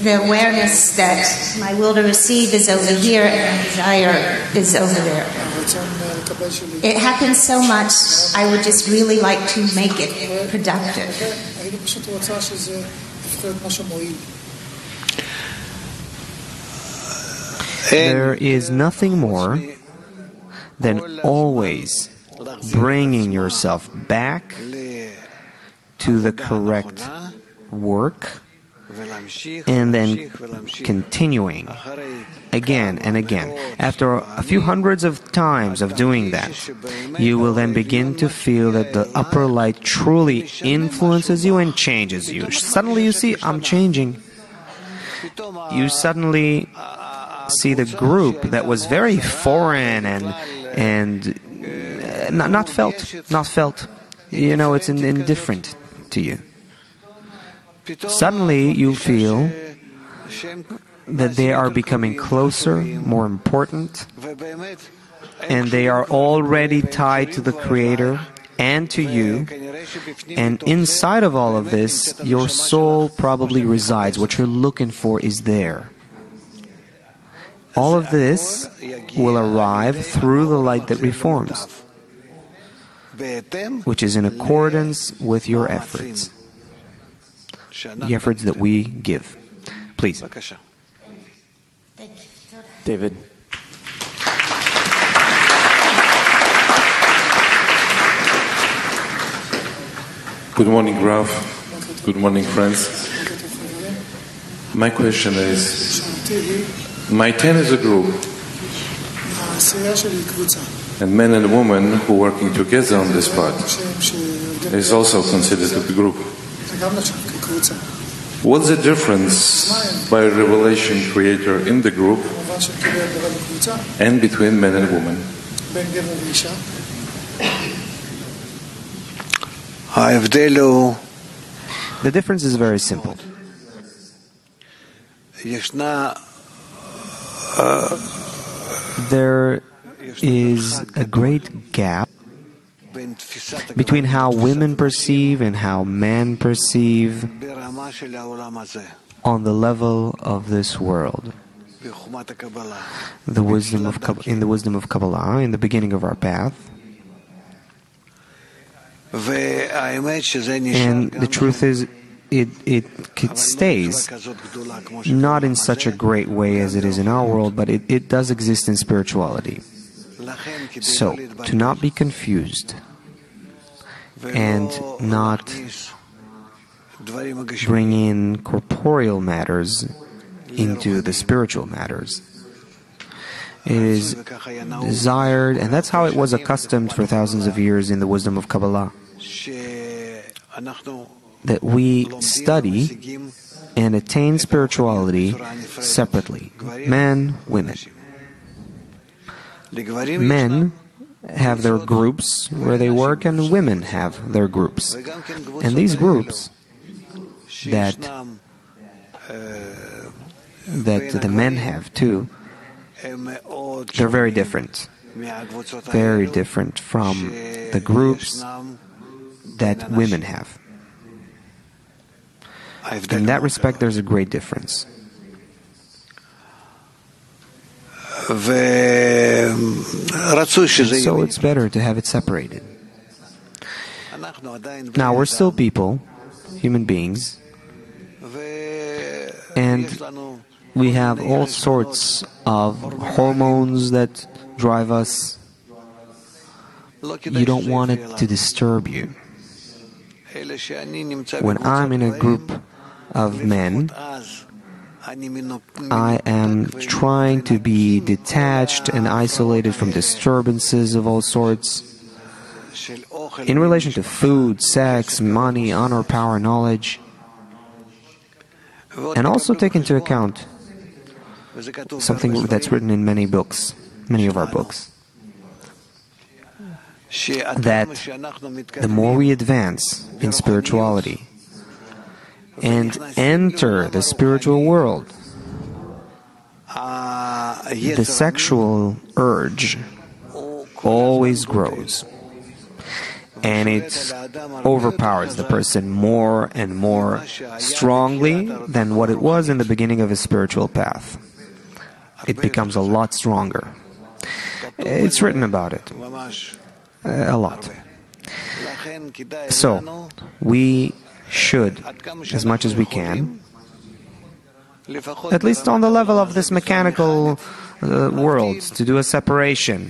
The awareness that my will to receive is over here and my desire is over there. It happens so much, I would just really like to make it productive. There is nothing more than always bringing yourself back to the correct work and then continuing again and again. After a few hundreds of times of doing that, you will then begin to feel that the upper light truly influences you and changes you. Suddenly you see, I'm changing. You suddenly see the group that was very foreign and not felt. You know, it's indifferent to you. Suddenly you feel that they are becoming closer, more important, and they are already tied to the Creator and to you. And inside of all of this, your soul probably resides. What you're looking for is there. All of this will arrive through the light that reforms, which is in accordance with your efforts, the efforts that we give. Please. David. Good morning, Rav. Good morning, friends. My question is, my 10 is a group, and men and women who are working together on this part is also considered a group. What's the difference by revelation Creator in the group and between men and women? The difference is very simple. There is a great gap between how women perceive and how men perceive on the level of this world. In the wisdom of Kabbalah, in the beginning of our path. And the truth is, it stays not in such a great way as it is in our world, but it does exist in spirituality. So, to not be confused and not bring in corporeal matters into the spiritual matters. It is desired, and that's how it was accustomed for thousands of years in the wisdom of Kabbalah, that we study and attain spirituality separately. Men, women. Men have their groups where they work, and women have their groups. And these groups that the men have too, they're very different. Very different from the groups that women have. In that respect, there's a great difference. And so it's better to have it separated. Now, we're still people, human beings, and we have all sorts of hormones that drive us. You don't want it to disturb you. When I'm in a group of men, I am trying to be detached and isolated from disturbances of all sorts in relation to food, sex, money, honor, power, knowledge, and also take into account something that's written in many books, many of our books, that the more we advance in spirituality and enter the spiritual world, the sexual urge always grows, and it overpowers the person more and more strongly than what it was in the beginning of his spiritual path. It becomes a lot stronger. It's written about it a lot. So, we should, as much as we can, at least on the level of this mechanical world, to do a separation,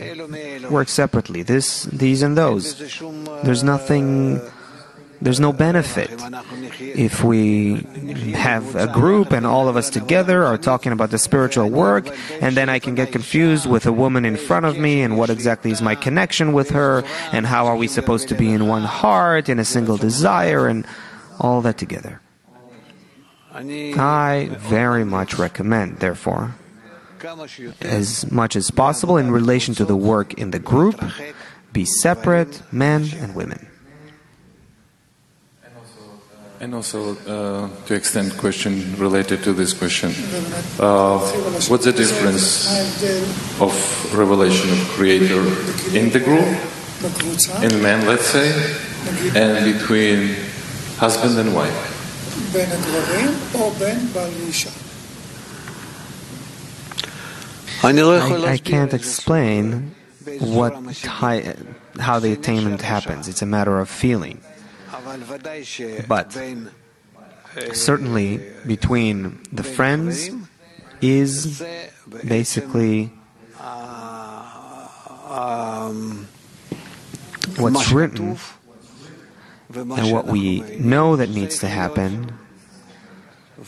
work separately, these and those. There's no benefit if we have a group and all of us together are talking about the spiritual work, and then I can get confused with a woman in front of me and what exactly is my connection with her, and how are we supposed to be in one heart, in a single desire, and all that together. I very much recommend, therefore, as much as possible in relation to the work in the group, be separate, men and women. And also, to extend question related to this question, what's the difference of revelation of Creator in the group, in men, let's say, and between husband and wife? I can't explain how the attainment happens. It's a matter of feeling. But certainly between the friends is basically what's written and what we know that needs to happen,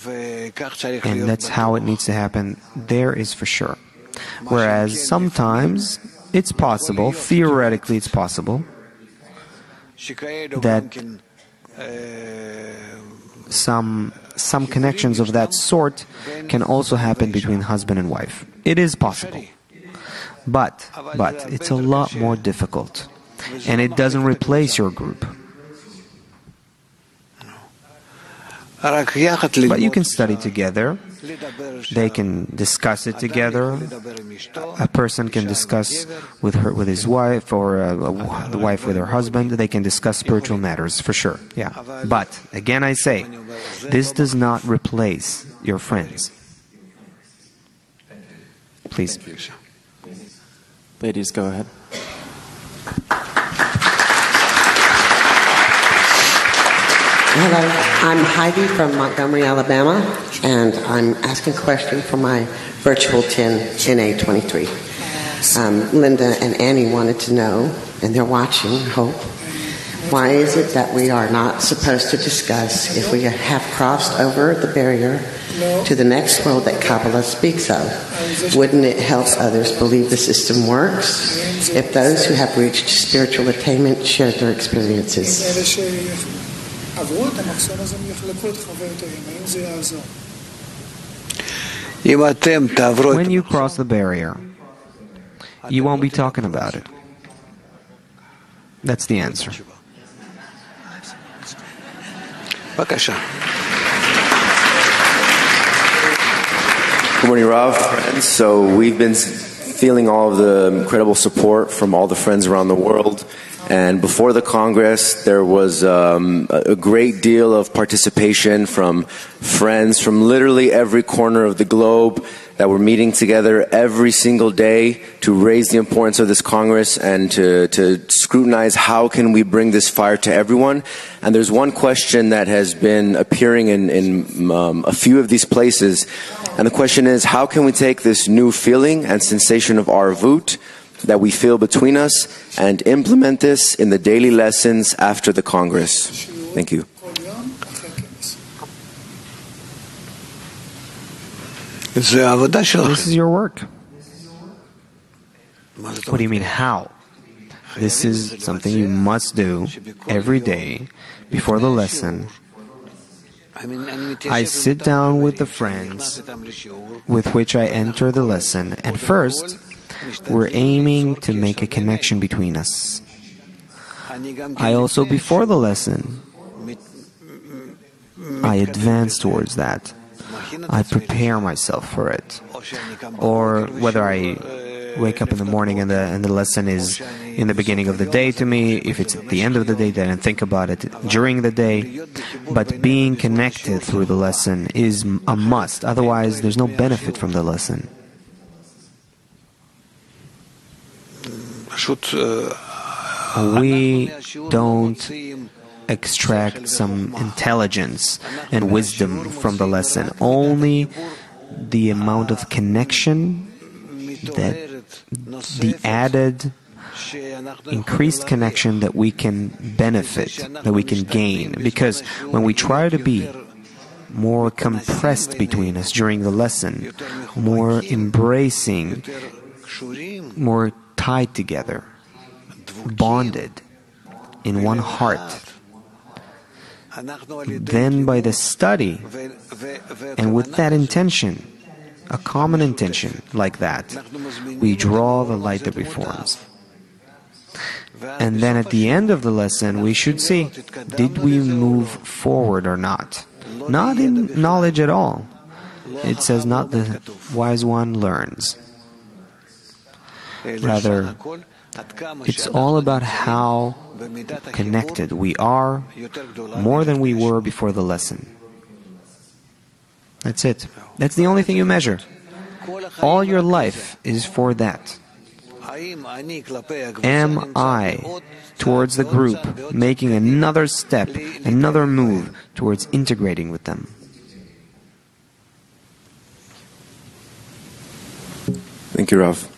and that's how it needs to happen. There is for sure. Whereas sometimes it's possible, theoretically it's possible, that some connections of that sort can also happen between husband and wife. It is possible. But it's a lot more difficult. And it doesn't replace your group. But you can study together They can discuss it together. A person can discuss with his wife, or the wife with her husband. They can discuss spiritual matters, for sure. Yeah. But, again I say, this does not replace your friends. Please. Ladies, go ahead. Hello, I'm Heidi from Montgomery, Alabama, and I'm asking a question for my virtual 10 NA23. Linda and Annie wanted to know, and they're watching, I hope, why is it that we are not supposed to discuss if we have crossed over the barrier to the next world that Kabbalah speaks of? Wouldn't it help others believe the system works if those who have reached spiritual attainment shared their experiences? When you cross the barrier, you won't be talking about it. That's the answer. Good morning, Rav. So we've been feeling all of the incredible support from all the friends around the world. And before the Congress, there was a great deal of participation from friends from literally every corner of the globe that were meeting together every single day to raise the importance of this Congress and to scrutinize how can we bring this fire to everyone. And there's one question that has been appearing in a few of these places. And the question is, how can we take this new feeling and sensation of arvut that we feel between us and implement this in the daily lessons after the Congress? Thank you. This is your work. What do you mean, how? This is something you must do every day before the lesson. I sit down with the friends with which I enter the lesson, and first, we're aiming to make a connection between us. I also, before the lesson, I advance towards that. I prepare myself for it. Or whether I wake up in the morning and the lesson is in the beginning of the day to me, if it's at the end of the day, then I think about it during the day. But being connected through the lesson is a must. Otherwise, there's no benefit from the lesson. We don't extract some intelligence and wisdom from the lesson. Only the amount of connection, that the added, increased connection that we can benefit, that we can gain. Because when we try to be more compressed between us during the lesson, more embracing, more tied together, bonded in one heart, then by the study, and with that intention, a common intention like that, we draw the light that reforms. And then at the end of the lesson, we should see, did we move forward or not? Not in knowledge at all. It says not the wise one learns. Rather, it's all about how connected we are, more than we were before the lesson. That's it. That's the only thing you measure. All your life is for that. Am I, towards the group, making another step, another move towards integrating with them? Thank you, Rav.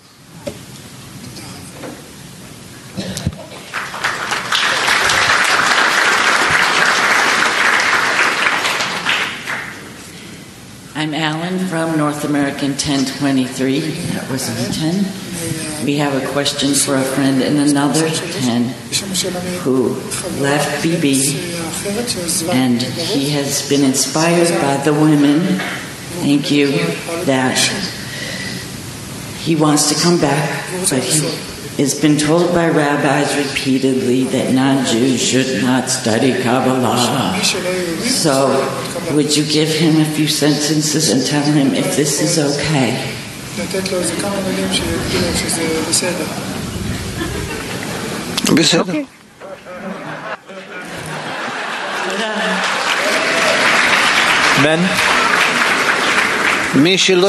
I'm Alan from North American 1023. That was on 10. We have a question for a friend in another 10 who left BB, and he has been inspired by the women. Thank you. That he wants to come back, but he has been told by rabbis repeatedly that non-Jews should not study Kabbalah. So, would you give him a few sentences and tell him if this is okay? Okay. Men?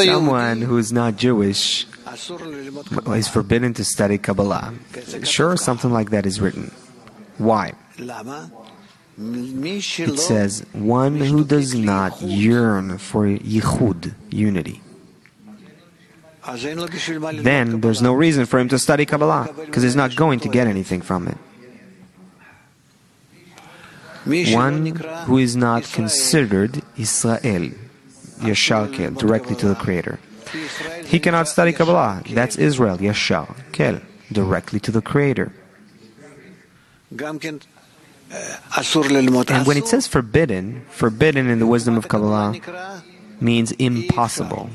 Someone who is not Jewish is forbidden to study Kabbalah. Sure, something like that is written. Why? It says, one who does not yearn for yichud, unity. Then there's no reason for him to study Kabbalah, because he's not going to get anything from it. One who is not considered Israel, Yashar Kel, directly to the Creator. He cannot study Kabbalah. That's Israel, Yashar Kel, directly to the Creator. And when it says forbidden, forbidden in the wisdom of Kabbalah means impossible.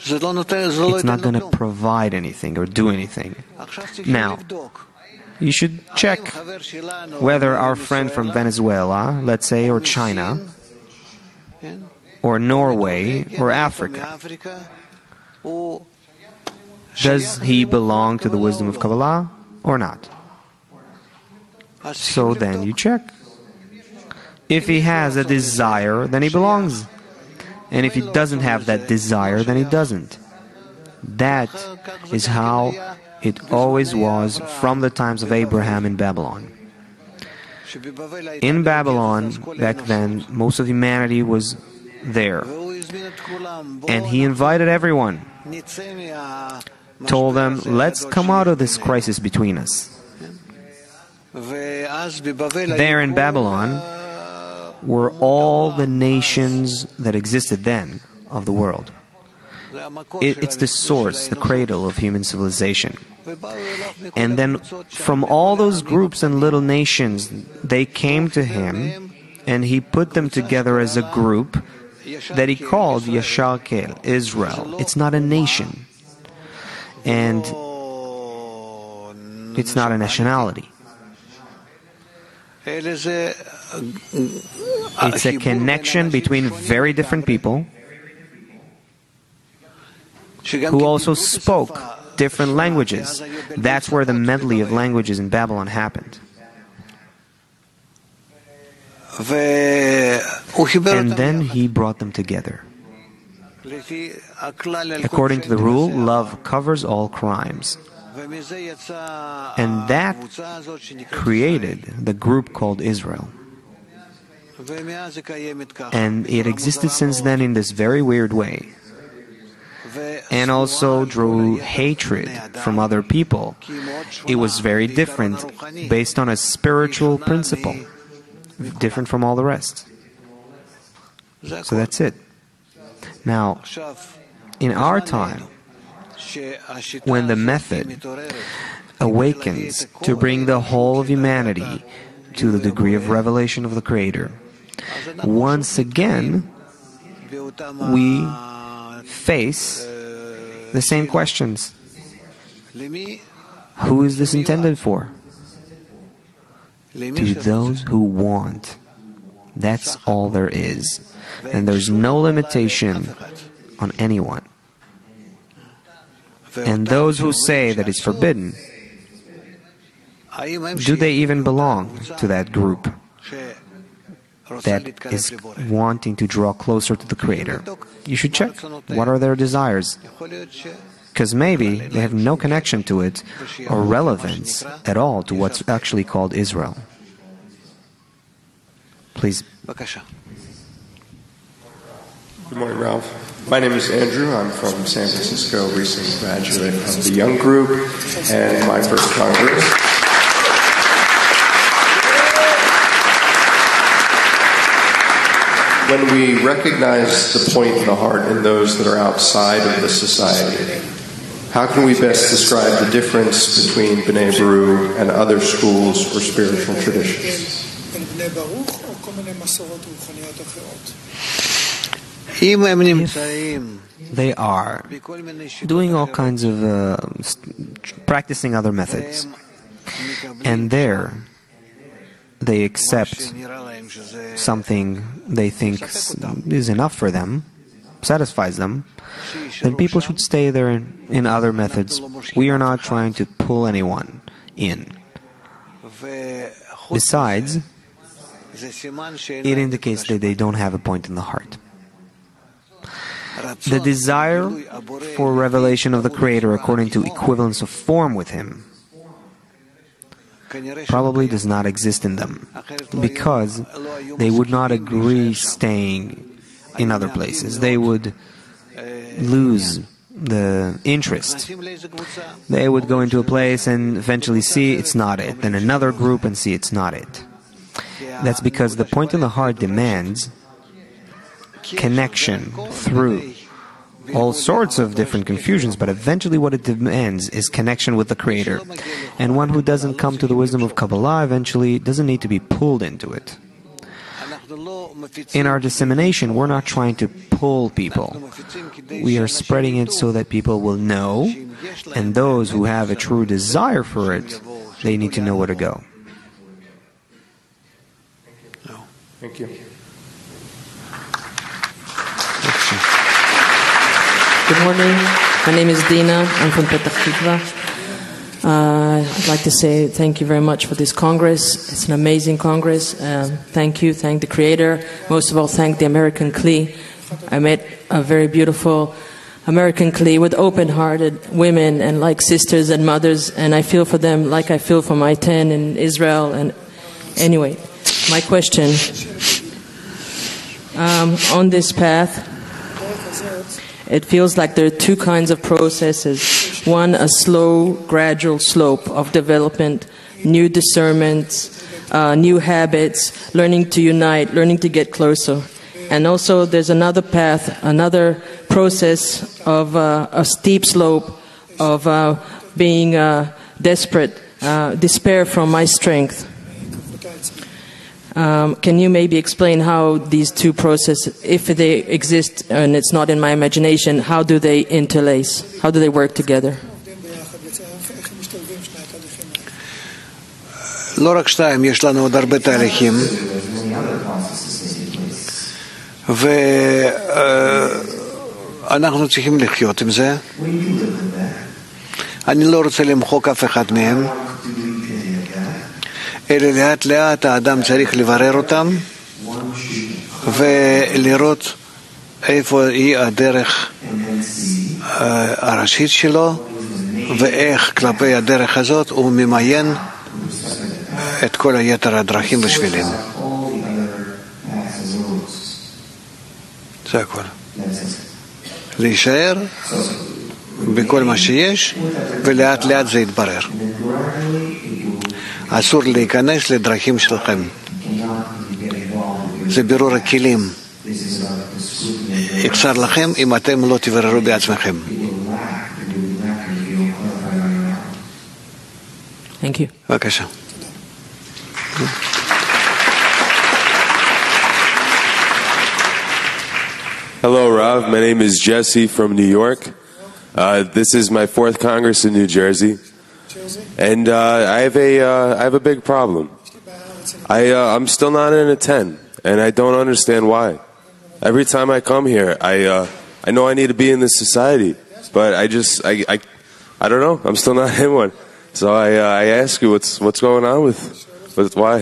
It's not going to provide anything or do anything. Now, you should check whether our friend from Venezuela, let's say, or China, or Norway, or Africa, does he belong to the wisdom of Kabbalah or not? So then you check. If he has a desire, then he belongs. And if he doesn't have that desire, then he doesn't. That is how it always was from the times of Abraham in Babylon. In Babylon, back then, most of humanity was there. And he invited everyone, told them, let's come out of this crisis between us. There in Babylon were all the nations that existed then of the world. It's the source, the cradle of human civilization. And then from all those groups and little nations, they came to him, and he put them together as a group that he called Yashar Kel, Israel. It's not a nation. And it's not a nationality. It's a connection between very different people who also spoke different languages. That's where the medley of languages in Babylon happened. And then he brought them together. According to the rule, love covers all crimes. And that created the group called Israel. And it existed since then in this very weird way. And also drew hatred from other people. It was very different, based on a spiritual principle, different from all the rest. So that's it. Now, in our time, when the method awakens to bring the whole of humanity to the degree of revelation of the Creator, once again, we face the same questions. Who is this intended for? To those who want. That's all there is. And there's no limitation on anyone. And those who say that it's forbidden, do they even belong to that group that is wanting to draw closer to the Creator? You should check. What are their desires? Because maybe they have no connection to it or relevance at all to what's actually called Israel. Please. Good morning, Ralph. My name is Andrew. I'm from San Francisco, recent graduate of the Young Group and my first Congress. When we recognize the point in the heart in those that are outside of the society, how can we best describe the difference between B'nai Baruch and other schools or spiritual traditions? If they are doing all kinds of practicing other methods, and there they accept something they think is enough for them, satisfies them, then people should stay there in other methods. We are not trying to pull anyone in. Besides, it indicates that they don't have a point in the heart. The desire for revelation of the Creator according to equivalence of form with Him probably does not exist in them, because they would not agree staying in other places. They would lose the interest. They would go into a place and eventually see it's not it, then another group and see it's not it. That's because the point in the heart demands connection through all sorts of different confusions, but eventually what it demands is connection with the Creator. And one who doesn't come to the wisdom of Kabbalah eventually doesn't need to be pulled into it. In our dissemination, we're not trying to pull people. We are spreading it so that people will know, and those who have a true desire for it, they need to know where to go. Thank you. Good morning. My name is Dina. I'm from Petah Tikva. I'd like to say thank you very much for this Congress. It's an amazing Congress. Thank you. Thank the Creator. Most of all, thank the American Kli. I met a very beautiful American Kli with open-hearted women and like sisters and mothers, and I feel for them like I feel for my 10 in Israel. And anyway, my question, on this path, it feels like there are two kinds of processes. One, a slow, gradual slope of development, new discernments, new habits, learning to unite, learning to get closer. And also there's another path, another process of a steep slope of being desperate, despair from my strength. Can you maybe explain how these two processes, if they exist and it's not in my imagination, how do they interlace? How do they work together? לא רק שתיים, יש לנו עוד הרבה תהליכים, ואנחנו צריכים לחיות עם זה. אני לא רוצה למחוק אף אחד מהם, אלא לאט לאט האדם צריך לברר אותם ולראות איפה היא הדרך הראשית שלו ואיך כלפי הדרך הזאת הוא ממיין את כל היתר הדרכים ושבילים. זה הכל. להישאר בכל מה שיש ולאט לאט זה יתברר. אסור להיכנס לדרכים שלכם. זה בירור הכלים. יקצר לכם אם אתם לא תבררו בעצמכם. Thank you. בבקשה. Hello, Rav. My name is Jesse from New York. This is my 4th Congress in New Jersey. And I have a big problem. I'm still not in a 10, and I don't understand why. Every time I come here, I know I need to be in this society, but I don't know. I'm still not in one. So I ask you, what's going on with why?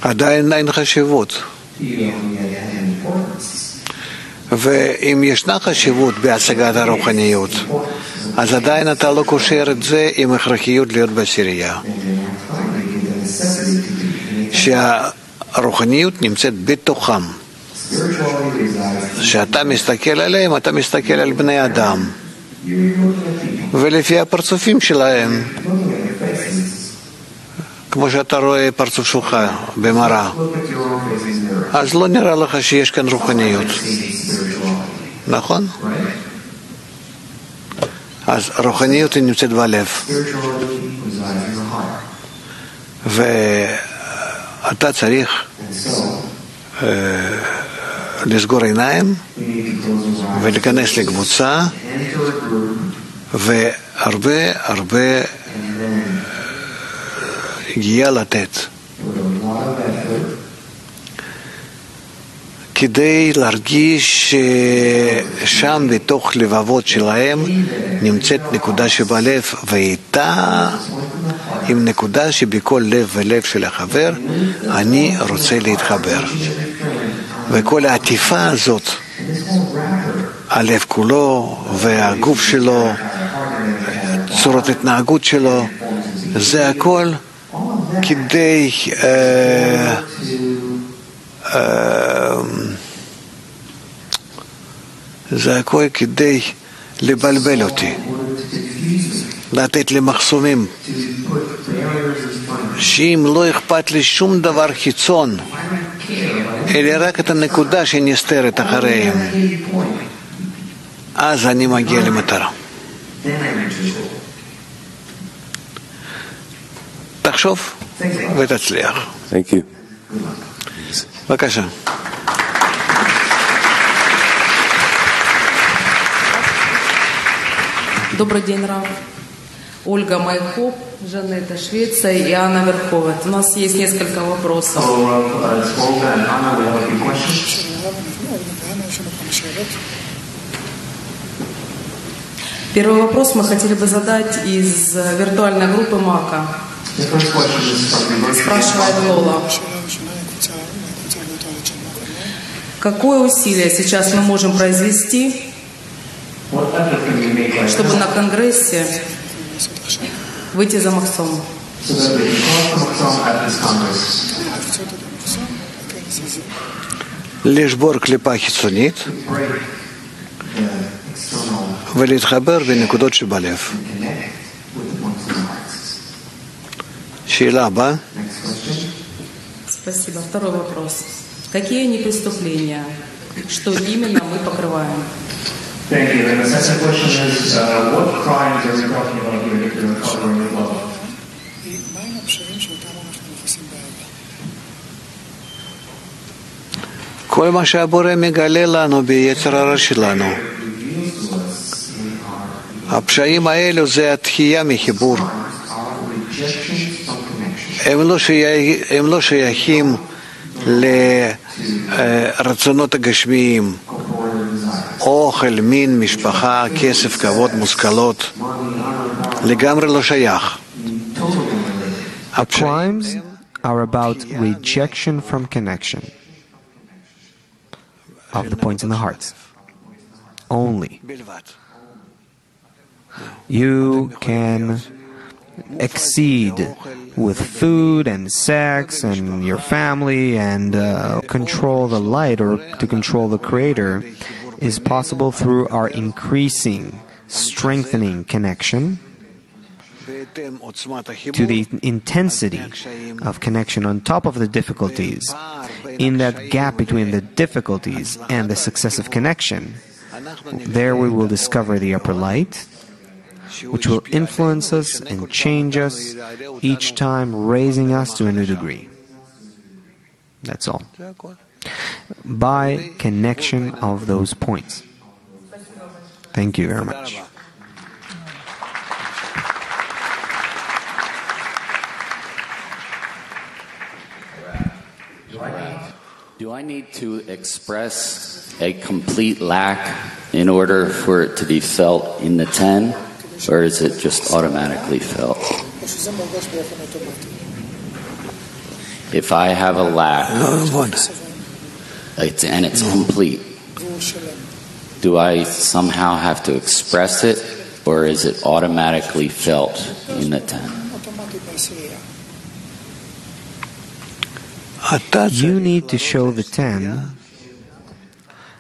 עדיין אין חשיבות. ואם ישנה חשיבות בהשגת הרוחניות, אז עדיין אתה לא קושר את זה עם הכרחיות להיות בעשירייה. שהרוחניות נמצאת בתוכם. שאתה מסתכל עליהם, אתה מסתכל על בני אדם. ולפי הפרצופים שלהם, כמו שאתה רואה פרצוף שלך במראה, אז לא נראה לך שיש כאן רוחניות. נכון? אז רוחניות היא נמצאת בלב. ואתה צריך לסגור עיניים ולהיכנס לקבוצה והרבה הרבה הגיעה לתת כדי להרגיש ששם בתוך לבבות שלהם נמצאת נקודה שבלב ואיתה עם נקודה שבכל לב ולב של החבר אני רוצה להתחבר וכל העטיפה הזאת הלב כולו והגוף שלו צורת התנהגות שלו זה הכל כדי זה הכל כדי לבלבל אותי לתת לי מחסומים שאם לא אכפת לי שום דבר חיצון אלא רק את הנקודה שנסתרת אחריהם אז אני מגיע למטרה תחשוב ותצליח. Thank you. בבקשה. Добрый день, Рав. Ольга Майхоп, Жанетта, Швеция и Анна Верховет. У нас есть несколько вопросов. Первый вопрос мы хотели бы задать из виртуальной группы МАКа. Спрашивает Лола. Какое усилие сейчас мы можем произвести, чтобы на Конгрессе выйти за Максом? לשבור קליפה חיצונית ולהתחבר בנקודות שבלב. שאלה הבאה. Спасибо. Второй вопрос. Какие они преступления? Что именно мы покрываем? Thank you. And the second question is, what crimes are we talking about here if you're covering with love? כל מה שהבורא מגלה לנו ביצר הרע שלנו. הפשעים האלו זה התחייה מחיבור. הם לא שייכים לרצונות הגשמיים. אוכל, מין, משפחה, כסף, כבוד, מושכלות. לגמרי לא שייך. Crimes are about rejection from connection of the points in the heart. Only. You can exceed with food and sex and your family and control the light or to control the Creator is possible through our increasing, strengthening connection to the intensity of connection on top of the difficulties. In that gap between the difficulties and the successive connection, there we will discover the upper light, which will influence us and change us, each time raising us to a new degree. That's all. By connection of those points. Thank you very much. Do I need to express a complete lack in order for it to be felt in the 10, or is it just automatically felt? If I have a lack, and it's complete, do I somehow have to express it, or is it automatically felt in the 10? You need to show the 10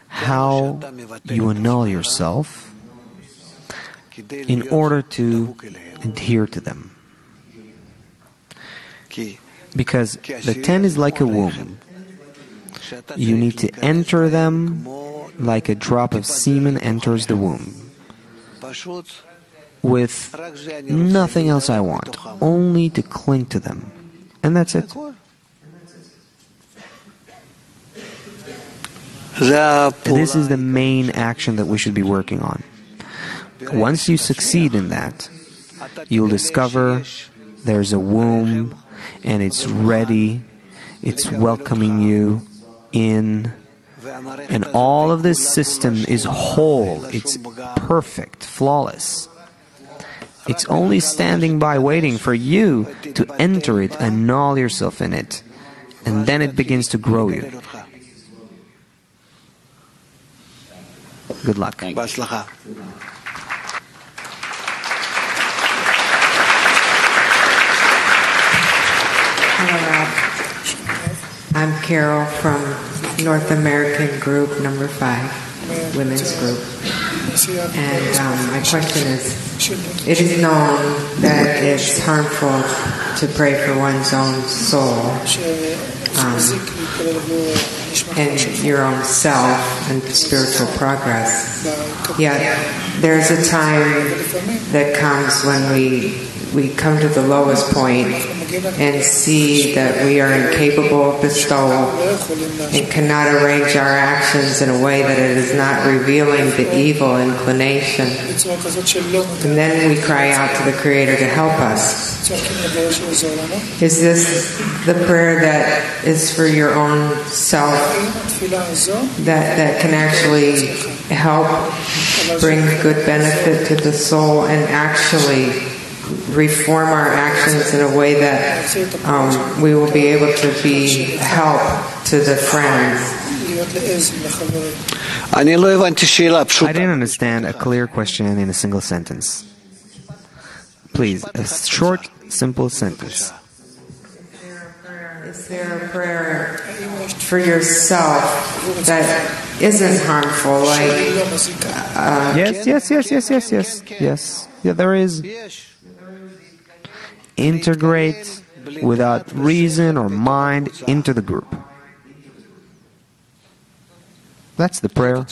how you annul yourself in order to adhere to them. Because the 10 is like a womb. You need to enter them like a drop of semen enters the womb. With nothing else I want, only to cling to them. And that's it. This is the main action that we should be working on. Once you succeed in that, you'll discover there's a womb and it's ready, it's welcoming you in, and all of this system is whole, it's perfect, flawless. It's only standing by waiting for you to enter it, annul yourself in it, and then it begins to grow you. Good luck. Hello, Rob. I'm Carol from North American Group Number 5, Women's Group. And my question is, it is known that it's harmful to pray for one's own soul and your own self and spiritual progress. Yet there's a time that comes when we come to the lowest point and see that we are incapable of bestowal and cannot arrange our actions in a way that it is not revealing the evil inclination. And then we cry out to the Creator to help us. Is this the prayer that is for your own self that can actually help bring good benefit to the soul and actually reform our actions in a way that we will be able to be help to the friends? I didn't understand a clear question in a single sentence. Please, a short, simple sentence. Is there a prayer for yourself that isn't harmful? Yes. Yeah, there is. Integrate without reason or mind into the group. That's the prayer.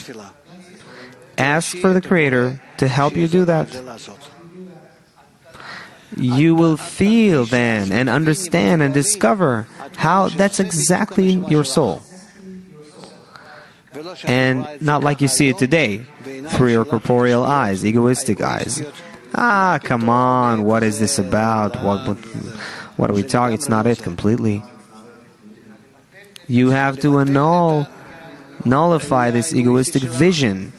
Ask for the Creator to help you do that. You will feel then and understand and discover how that's exactly your soul. And not like you see it today, through your corporeal eyes, egoistic eyes. Come on, what is this about? What are we talking? It's not it completely. You have to nullify this egoistic vision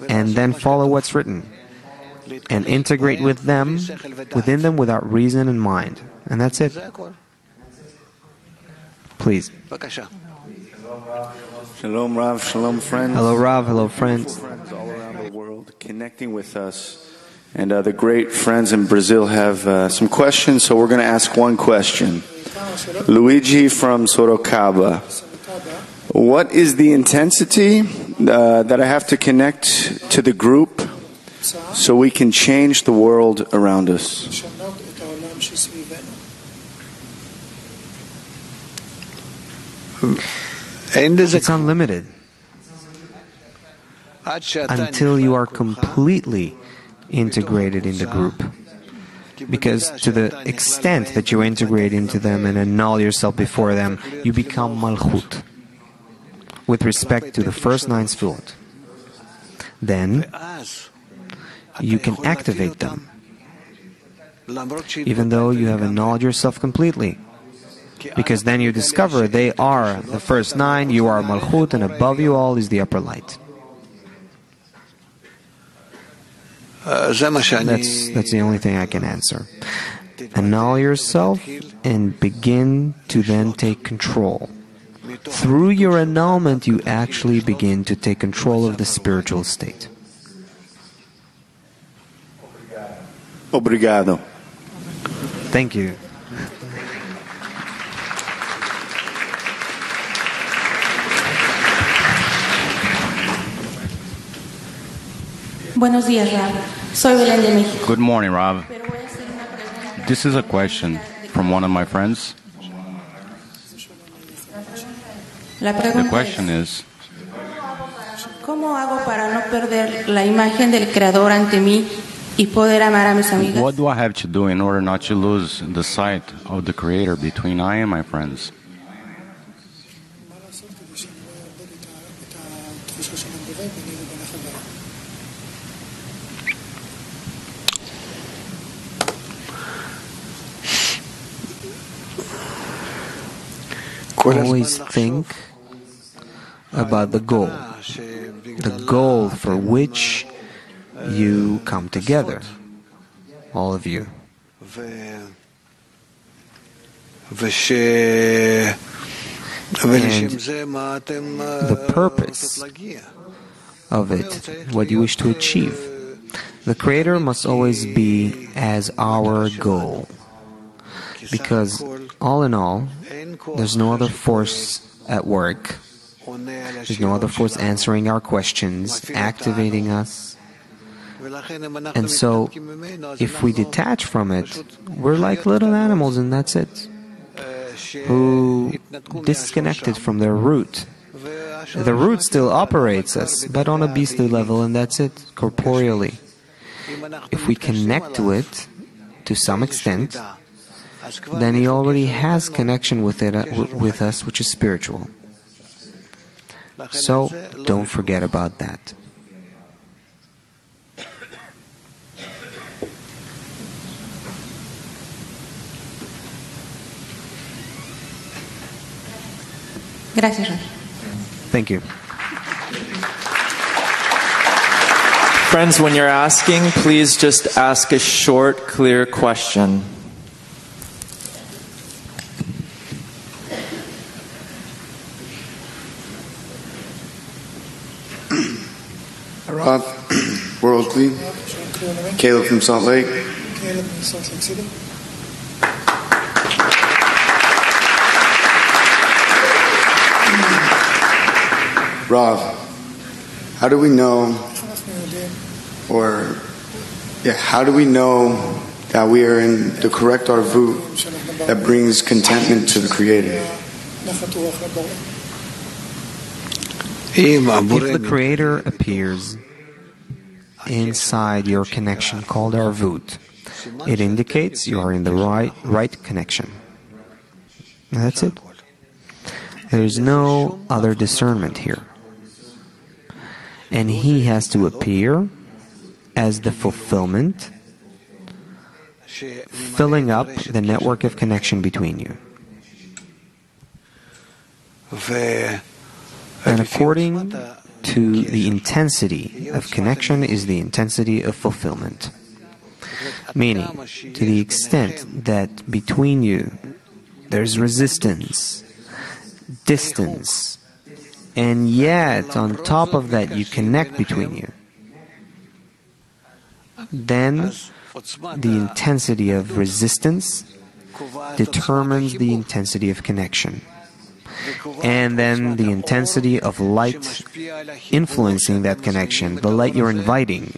and then follow what's written and integrate within them without reason and mind. And that's it. Please. Shalom Rav, shalom friends. Hello Rav, hello friends. Friends all around the world connecting with us. And the great friends in Brazil have some questions, so we're going to ask one question. Luigi from Sorocaba. What is the intensity that I have to connect to the group so we can change the world around us? It's unlimited. Until you are completely integrated in the group. Because to the extent that you integrate into them and annul yourself before them, you become Malchut with respect to the first 9 sefirot. Then you can activate them, even though you have annulled yourself completely. Because then you discover they are the first 9, you are Malchut, and above you all is the upper light. That's the only thing I can answer. Annul yourself and begin to then take control. Through your annulment, you actually begin to take control of the spiritual state. Obrigado. Thank you. Buenos días, Rab. Soy Belén de México. Good morning, Rob. This is a question from one of my friends. The question is, ¿Cómo hago para no perder la imagen del Creador ante mí y poder amar a mis amigas? what do I have to do in order not to lose the sight of the Creator between I and my friends? Always think about the goal for which you come together, all of you. And the purpose of it, what you wish to achieve. The Creator must always be as our goal. Because all in all, there's no other force at work. There's no other force answering our questions, activating us. And so, if we detach from it, we're like little animals and that's it, who disconnected from their root. The root still operates us, but on a beastly level, and that's it, corporeally. If we connect to it, to some extent, then he already has connection with it, with us, which is spiritual. So, don't forget about that. Gracias. Thank you. Friends, when you're asking, please just ask a short, clear question. Rob, Worldly, Caleb from Salt Lake. Rav, how do we know, how do we know that we are in the correct arvut that brings contentment to the Creator? If the Creator appears inside your connection called arvut, it indicates you are in the right connection. That's it. There is no other discernment here. And he has to appear as the fulfillment, filling up the network of connection between you. And according to the intensity of connection is the intensity of fulfillment. Meaning, to the extent that between you there's resistance, distance, and yet on top of that you connect between you, then the intensity of resistance determines the intensity of connection. And then the intensity of light influencing that connection, the light you're inviting.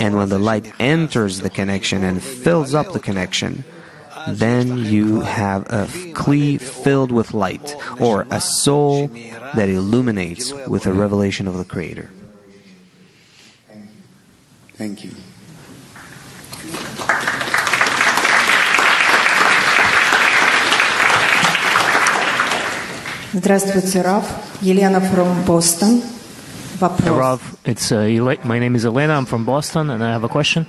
And when the light enters the connection and fills up the connection, then you have a kli filled with light, or a soul that illuminates with a revelation of the Creator. Thank you. Здравствуйте, Rav. Елена from Boston. Hey, Rav, my name is Elena. I'm from Boston, and I have a question.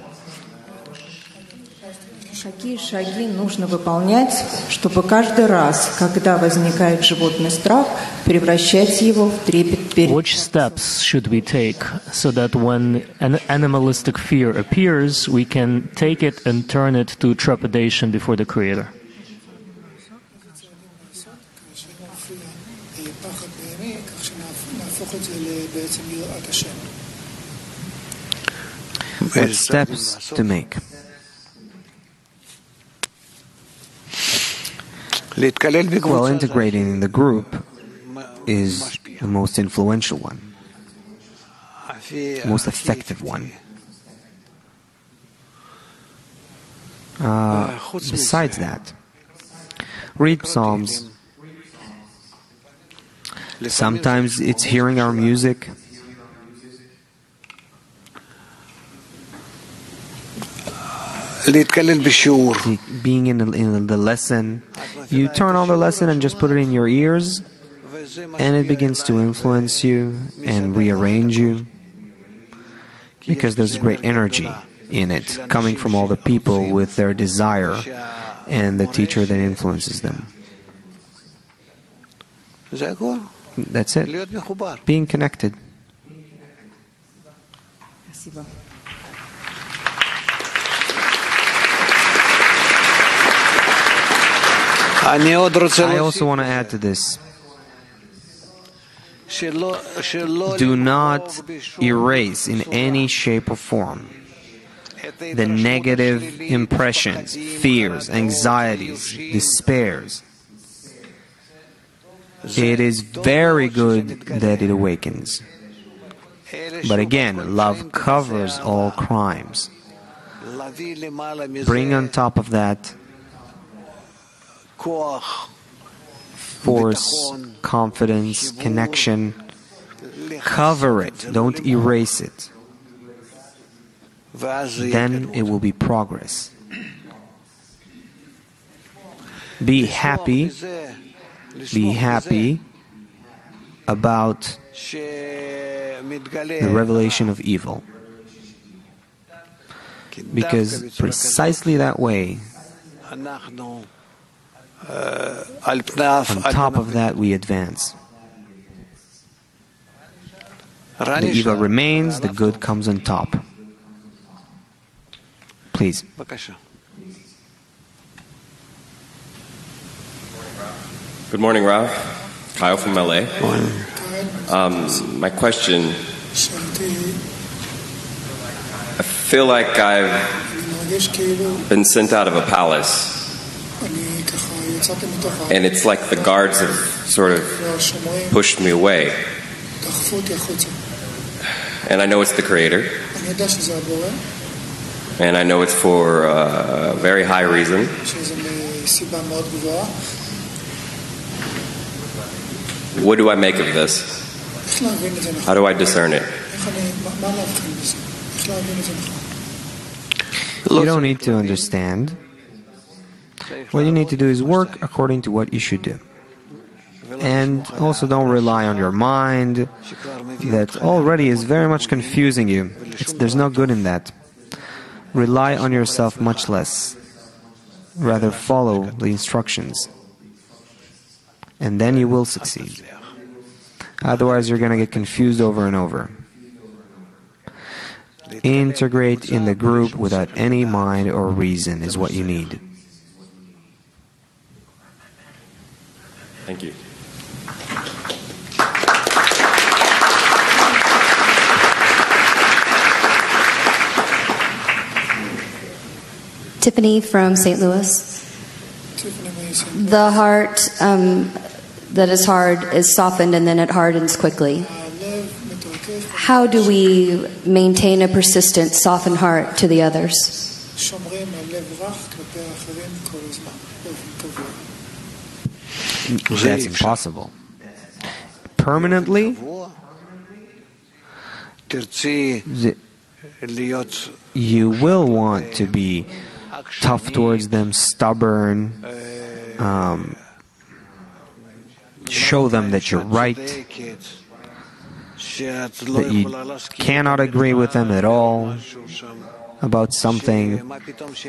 Какие шаги нужно выполнять, чтобы каждый раз, когда возникает животный страх, превращать его в трепет перед... Which steps should we take so that when an animalistic fear appears, we can take it and turn it to trepidation before the Creator? What steps to make? Well, integrating in the group is the most influential one, the most effective one. Besides that, read Psalms. Sometimes it's hearing our music. Being in the lesson, you turn on the lesson and just put it in your ears, and it begins to influence you and rearrange you, because there's great energy in it, coming from all the people with their desire and the teacher that influences them. That's it. Being connected. I also want to add to this. Do not erase in any shape or form the negative impressions, fears, anxieties, despairs. It is very good that it awakens. But again, love covers all crimes. Bring on top of that force, confidence, connection. Cover it. Don't erase it. Then it will be progress. Be happy. Be happy about the revelation of evil. Because precisely that way, on top of that, we advance. The evil remains, the good comes on top. Please. Good morning, Rav. Kyle from LA. My question, I feel like I've been sent out of a palace, and it's like the guards have sort of pushed me away. And I know it's the Creator, and I know it's for a very high reason. What do I make of this? How do I discern it? You don't need to understand. What you need to do is work according to what you should do. And also don't rely on your mind that already is very much confusing you. There's no good in that. Rely on yourself much less. Rather follow the instructions. And then you will succeed. Otherwise, you're going to get confused over and over. Integrate in the group without any mind or reason is what you need. Thank you. Tiffany from St. Louis. The heart that is hard is softened and then it hardens quickly. How do we maintain a persistent, softened heart to the others? That's impossible. Permanently, you will want to be tough towards them, stubborn, show them that you're right, that you cannot agree with them at all about something.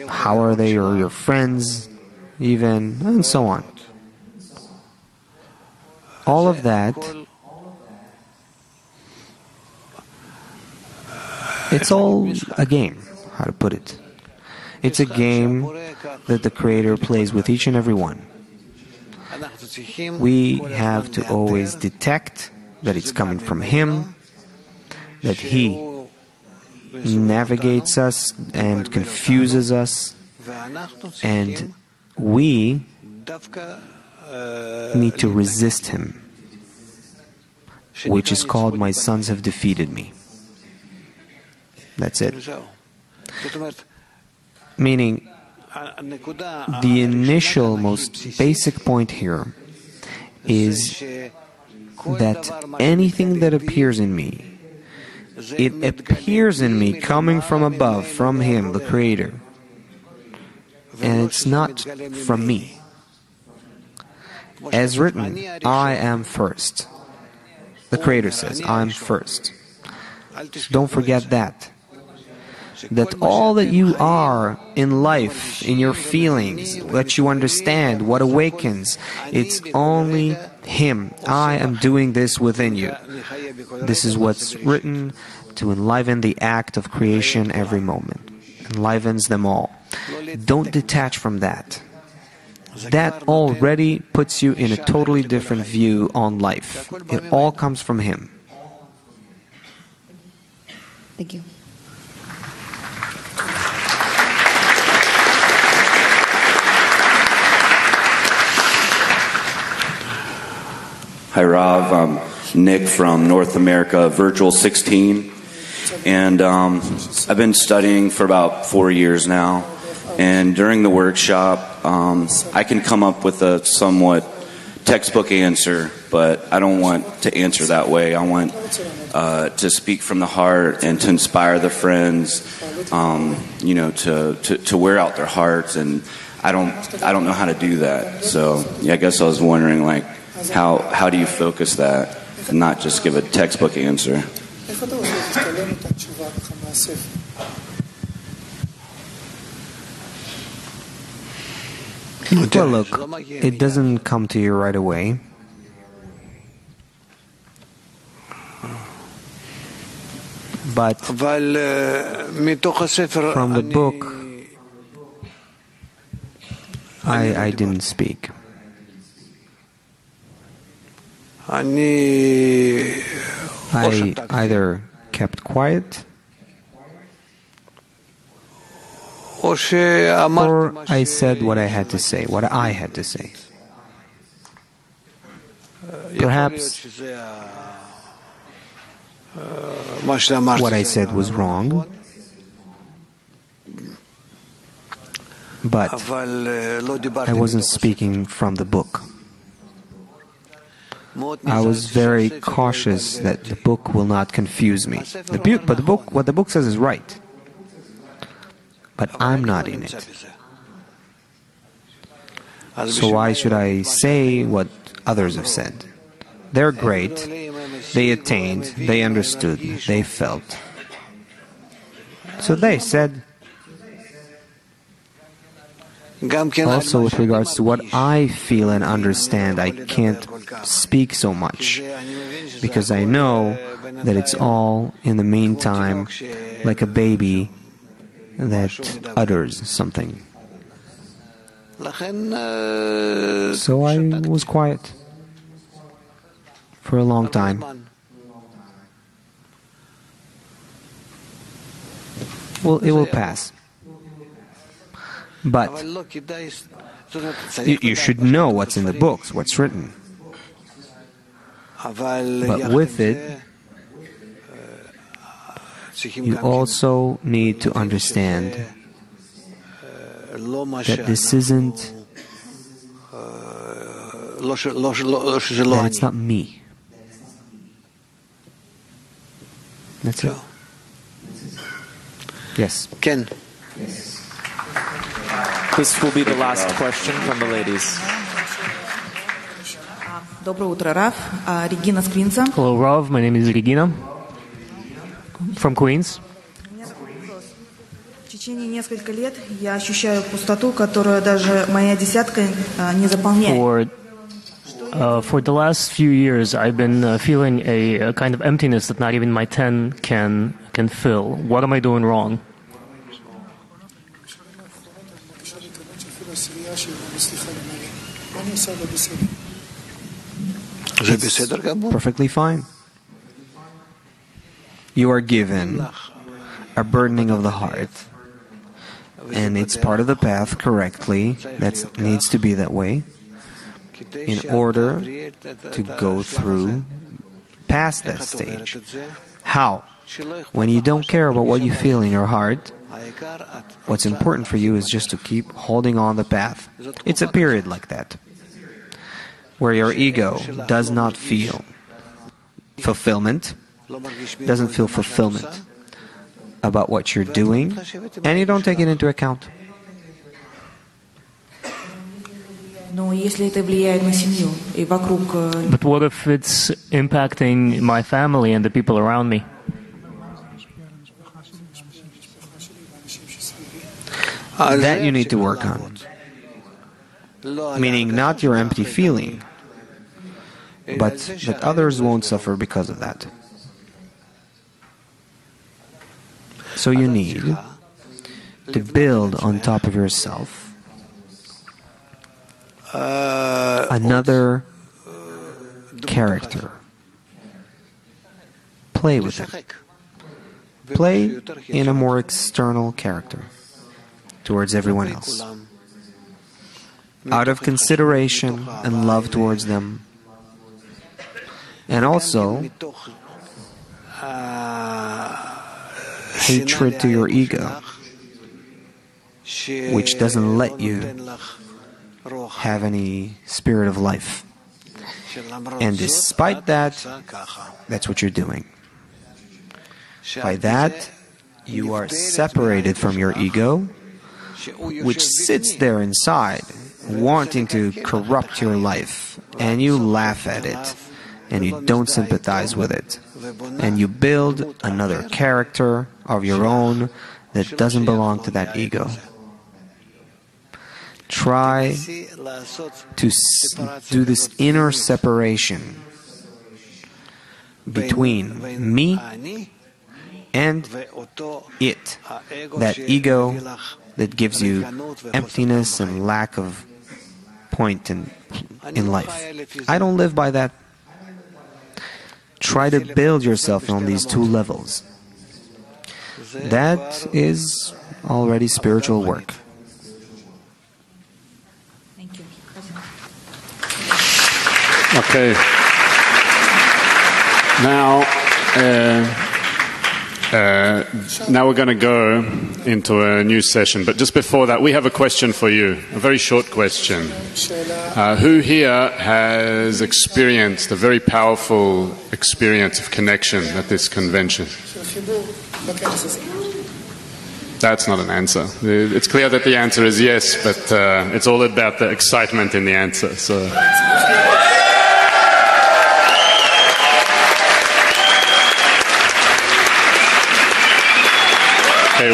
How are they, or your friends even, and so on. All of that, it's all a game, how to put it. It's a game that the Creator plays with each and every one. We have to always detect that it's coming from Him, that He navigates us and confuses us, and we need to resist Him, which is called "My sons have defeated me." That's it. Meaning, the initial, most basic point here is that anything that appears in me, it appears in me coming from above, from Him, the Creator. And it's not from me. As written, I am first. The Creator says, I'm first. Don't forget that. That all that you are in life, in your feelings, what you understand, what awakens, it's only Him. I am doing this within you. This is what's written to enliven the act of creation every moment. Enlivens them all. Don't detach from that. That already puts you in a totally different view on life. It all comes from Him. Thank you. Hi, Rav. I'm Nick from North America, Virtual 16. And I've been studying for about 4 years now. And during the workshop, I can come up with a somewhat textbook answer, but I don't want to answer that way. I want to speak from the heart and to inspire the friends, to wear out their hearts. And I don't know how to do that. So yeah, I guess I was wondering, like, how do you focus that and not just give a textbook answer? Well, look, it doesn't come to you right away. But from the book, I didn't speak. I either kept quiet or I said what I had to say, what I had to say. Perhaps what I said was wrong, but I wasn't speaking from the book. I was very cautious that the book will not confuse me. But what the book says is right. But I'm not in it. So why should I say what others have said? They're great. They attained. They understood. They felt. So they said. Also, with regards to what I feel and understand, I can't speak so much, because I know that it's all, in the meantime, like a baby that utters something. So I was quiet for a long time. Well, it will pass. But you should know what's in the books, what's written. But with it, you also need to understand that this isn't, that it's not me. That's it. Yes. Ken. This will be the last question from the ladies. Доброе утро, Раф. Регина с Квинса. Hello, Rav. My name is Regina from Queens. В течение нескольких лет я ощущаю пустоту, которую даже моя десятка не заполняет. For the last few years, I've been feeling a kind of emptiness that not even my 10 can fill. What am I doing wrong? It's perfectly fine. You are given a burdening of the heart, and it's part of the path correctly. That needs to be that way in order to go through past that stage. How? When you don't care about what you feel in your heart, what's important for you is just to keep holding on the path. It's a period like that, where your ego does not feel fulfillment, doesn't feel fulfillment about what you're doing, and you don't take it into account. But what if it's impacting my family and the people around me? That you need to work on. Meaning not your empty feeling, but that others won't suffer because of that. So you need to build on top of yourself another character. Play with it. Play in a more external character towards everyone else, out of consideration and love towards them, and also hatred to your ego, which doesn't let you have any spirit of life. And despite that, that's what you're doing. By that, you are separated from your ego, which sits there inside, wanting to corrupt your life, and you laugh at it, and you don't sympathize with it, and you build another character of your own that doesn't belong to that ego. Try to do this inner separation between me and it, that ego that gives you emptiness and lack of point in life. I don't live by that. Try to build yourself on these two levels. That is already spiritual work. Thank you. Okay. Now we're going to go into a new session. But just before that, we have a question for you, a very short question. Who here has experienced a very powerful experience of connection at this convention? That's not an answer. It's clear that the answer is yes, but it's all about the excitement in the answer. So. Okay,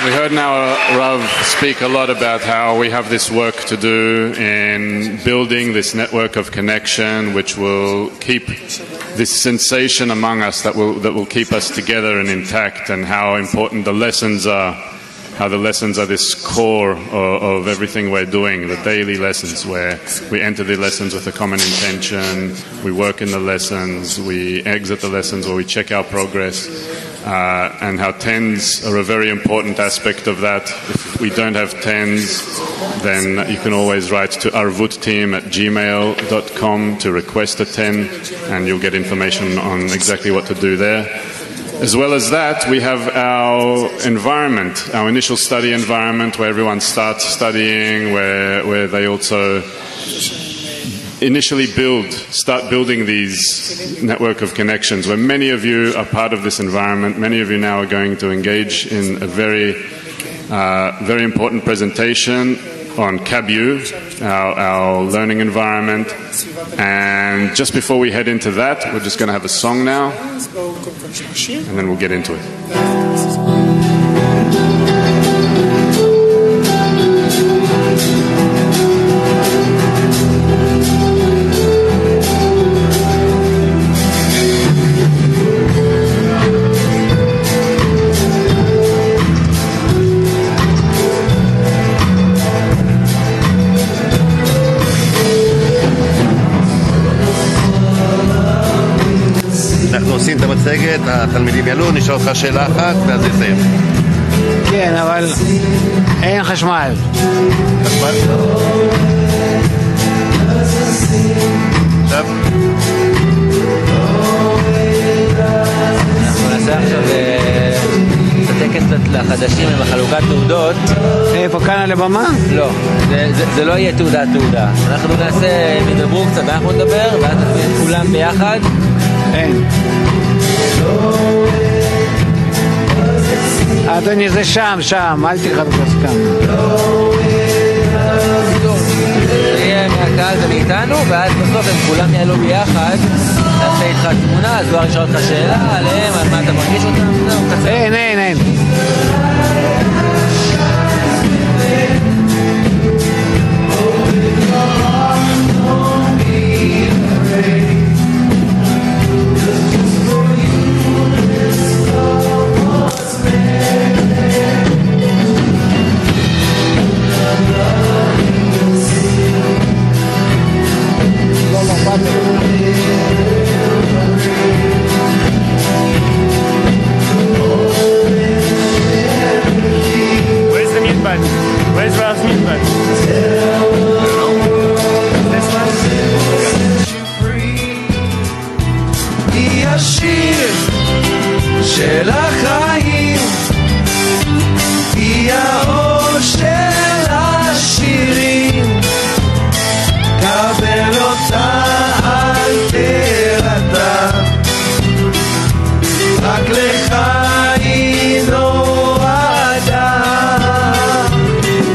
we heard now Rav speak a lot about how we have this work to do in building this network of connection, which will keep this sensation among us that will keep us together and intact, and how important the lessons are. How the lessons are this core of everything we're doing, the daily lessons, where we enter the lessons with a common intention, we work in the lessons, we exit the lessons, or we check our progress, and how tens are a very important aspect of that. If we don't have tens, then you can always write to arvutteam@gmail.com to request a 10, and you'll get information on exactly what to do there. As well as that, we have our environment, our initial study environment, where everyone starts studying, where they also initially start building these network of connections, where many of you are part of this environment. Many of you now are going to engage in a very important presentation on KABU, our learning environment. And just before we head into that, we're just going to have a song now, and then we'll get into it. אנחנו עושים את המצגת, התלמידים יעלו, נשאל אותך שאלה אחת, ואז נסיים. כן, אבל אין חשמל. חשמל? עכשיו? אנחנו נעשה עכשיו את הטקס לחדשים עם החלוקת תעודות. איפה, כאן על הבמה? לא, זה לא יהיה תעודה. אנחנו נעשה, הם ידברו קצת, אנחנו נדבר, ואז נעשה את כולם ביחד. אין. אדוני, זה שם, אל תחלק כאן. מהקהל ומאיתנו, ואז בסוף הם כולם יעלו ביחד, נעשה איתך תמונה, אז הוא ישאל אותך שאלה עליהם, על מה אתה מרגיש אותם, זהו, קצר. אין. Where's the mute button? Where's Ralph's mute button? This one? היא השיר של החיים, היא האור של השירים, קבל אותה אל תירתע, רק לך היא נועדה.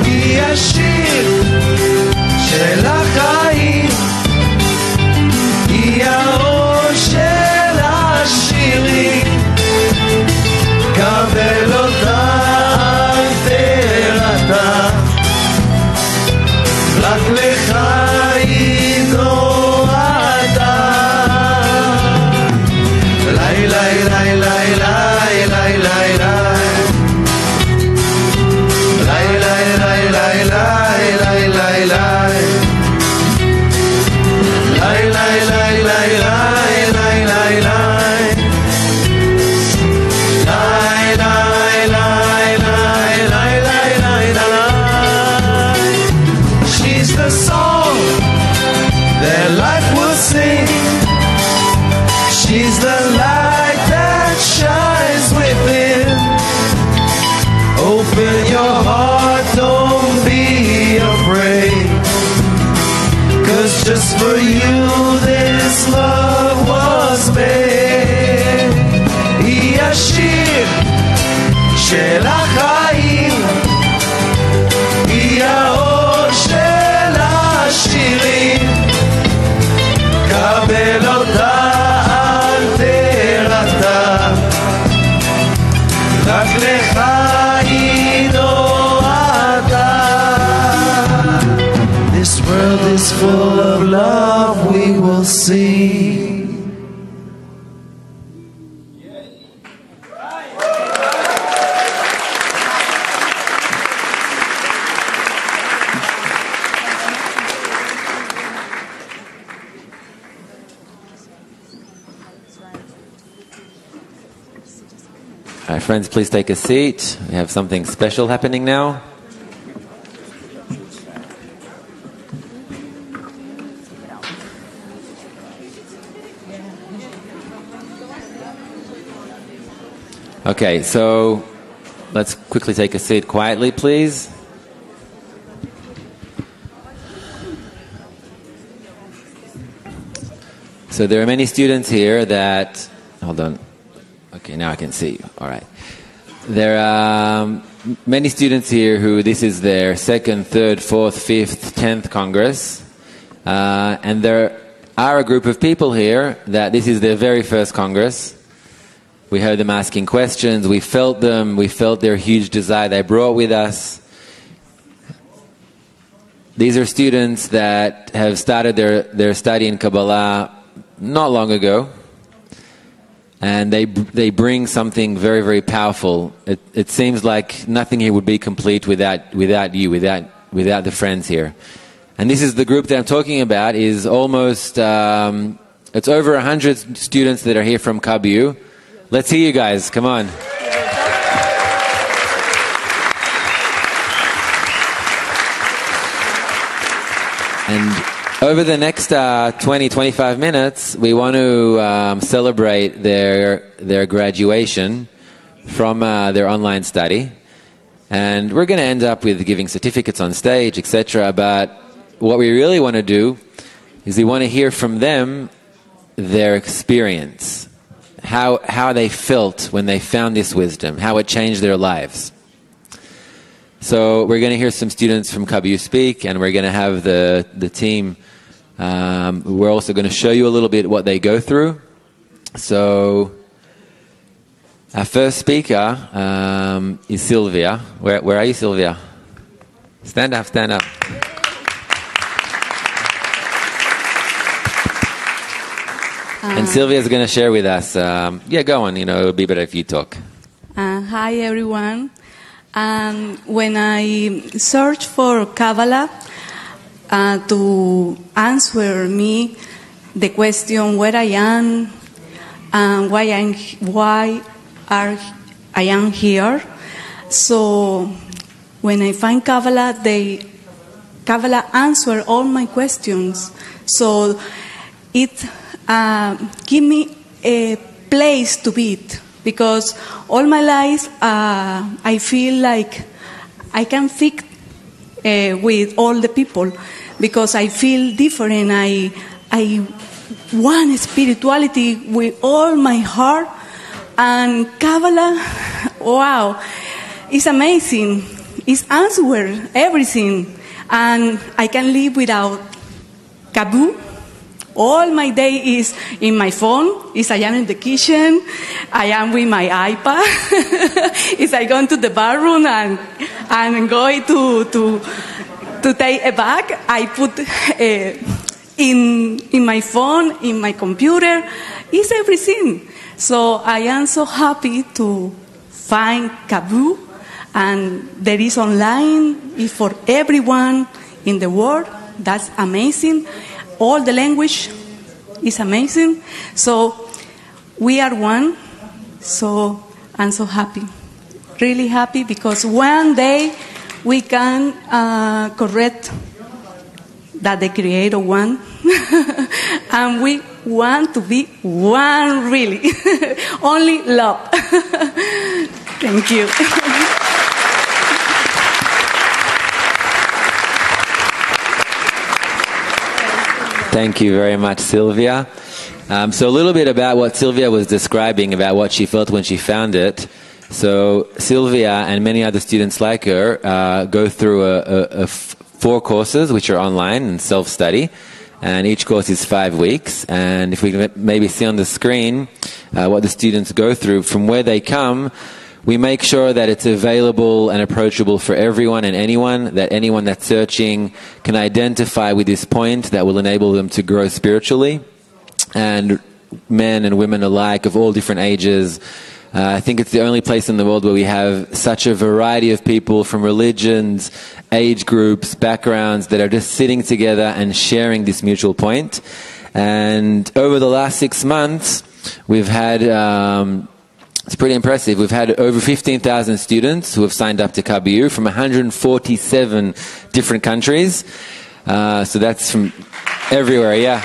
היא השיר של החיים, היא האור של השירים, קבל אותה אל תירתע, רק לך היא נועדה. לי לי לי לי לי לי לי she's the song that life will sing. She's the light that shines within. Open your heart, don't be afraid, 'cause just for you this love was made. היא השיר של החיים, היא האור של השירים, קבל אותה אל תירתע, רק לך היא נועדה. This world is full of love, we will sing. All right, friends, please take a seat. We have something special happening now. Okay, so let's quickly take a seat quietly, please. So there are many students here that, hold on. Okay, now I can see you. All right. There are many students here who this is their 2nd, 3rd, 4th, 5th, 10th Congress. And there are a group of people here that this is their very first Congress. We heard them asking questions. We felt them. We felt their huge desire they brought with us. These are students that have started their study in Kabbalah not long ago. And they bring something very, very powerful. It seems like nothing here would be complete without you, without the friends here. And this is the group that I'm talking about. Is almost it's over 100 students that are here from KABU. Let's hear you guys. Come on. And over the next 20-25 minutes, we want to celebrate their graduation from their online study. And we're going to end up with giving certificates on stage, etc. But what we really want to do is we want to hear from them their experience, how they felt when they found this wisdom, how it changed their lives. So we're going to hear some students from Kabbalah speak, and we're going to have the team. We're also going to show you a little bit what they go through. So our first speaker is Sylvia. Where are you, Sylvia? Stand up, stand up. And Sylvia is going to share with us. Go on. It would be better if you talk. Hi, everyone. When I search for Kabbalah to answer me the question where I am and why I am here, so when I find Kabbalah, Kabbalah answer all my questions. So it give me a place to be, because all my life I feel like I can fit with all the people, because I feel different. I want spirituality with all my heart, and Kabbalah, wow, it's amazing. It's answer everything, and I can live without taboo. All my day is in my phone. Is I am in the kitchen. I am with my iPad. Is I go to the bathroom and going to take a bath. I put in my phone, in my computer. It's everything. So I am so happy to find Kabbalah, and there is online. It's for everyone in the world. That's amazing. All the language is amazing. So we are one. So I'm so happy, really happy, because one day we can correct that the Creator one, and we want to be one, really. Only love. Thank you. Thank you very much, Sylvia. So a little bit about what Sylvia was describing, about what she felt when she found it. So Sylvia and many other students like her go through 4 courses, which are online and self-study. And each course is 5 weeks. And if we can maybe see on the screen what the students go through, from where they come, we make sure that it's available and approachable for everyone and anyone, that anyone that's searching can identify with this point that will enable them to grow spiritually. And men and women alike, of all different ages. I think it's the only place in the world where we have such a variety of people from religions, age groups, backgrounds, that are just sitting together and sharing this mutual point. And over the last 6 months, we've had... it's pretty impressive. We've had over 15,000 students who have signed up to Kabbalah from 147 different countries. So that's from everywhere, yeah.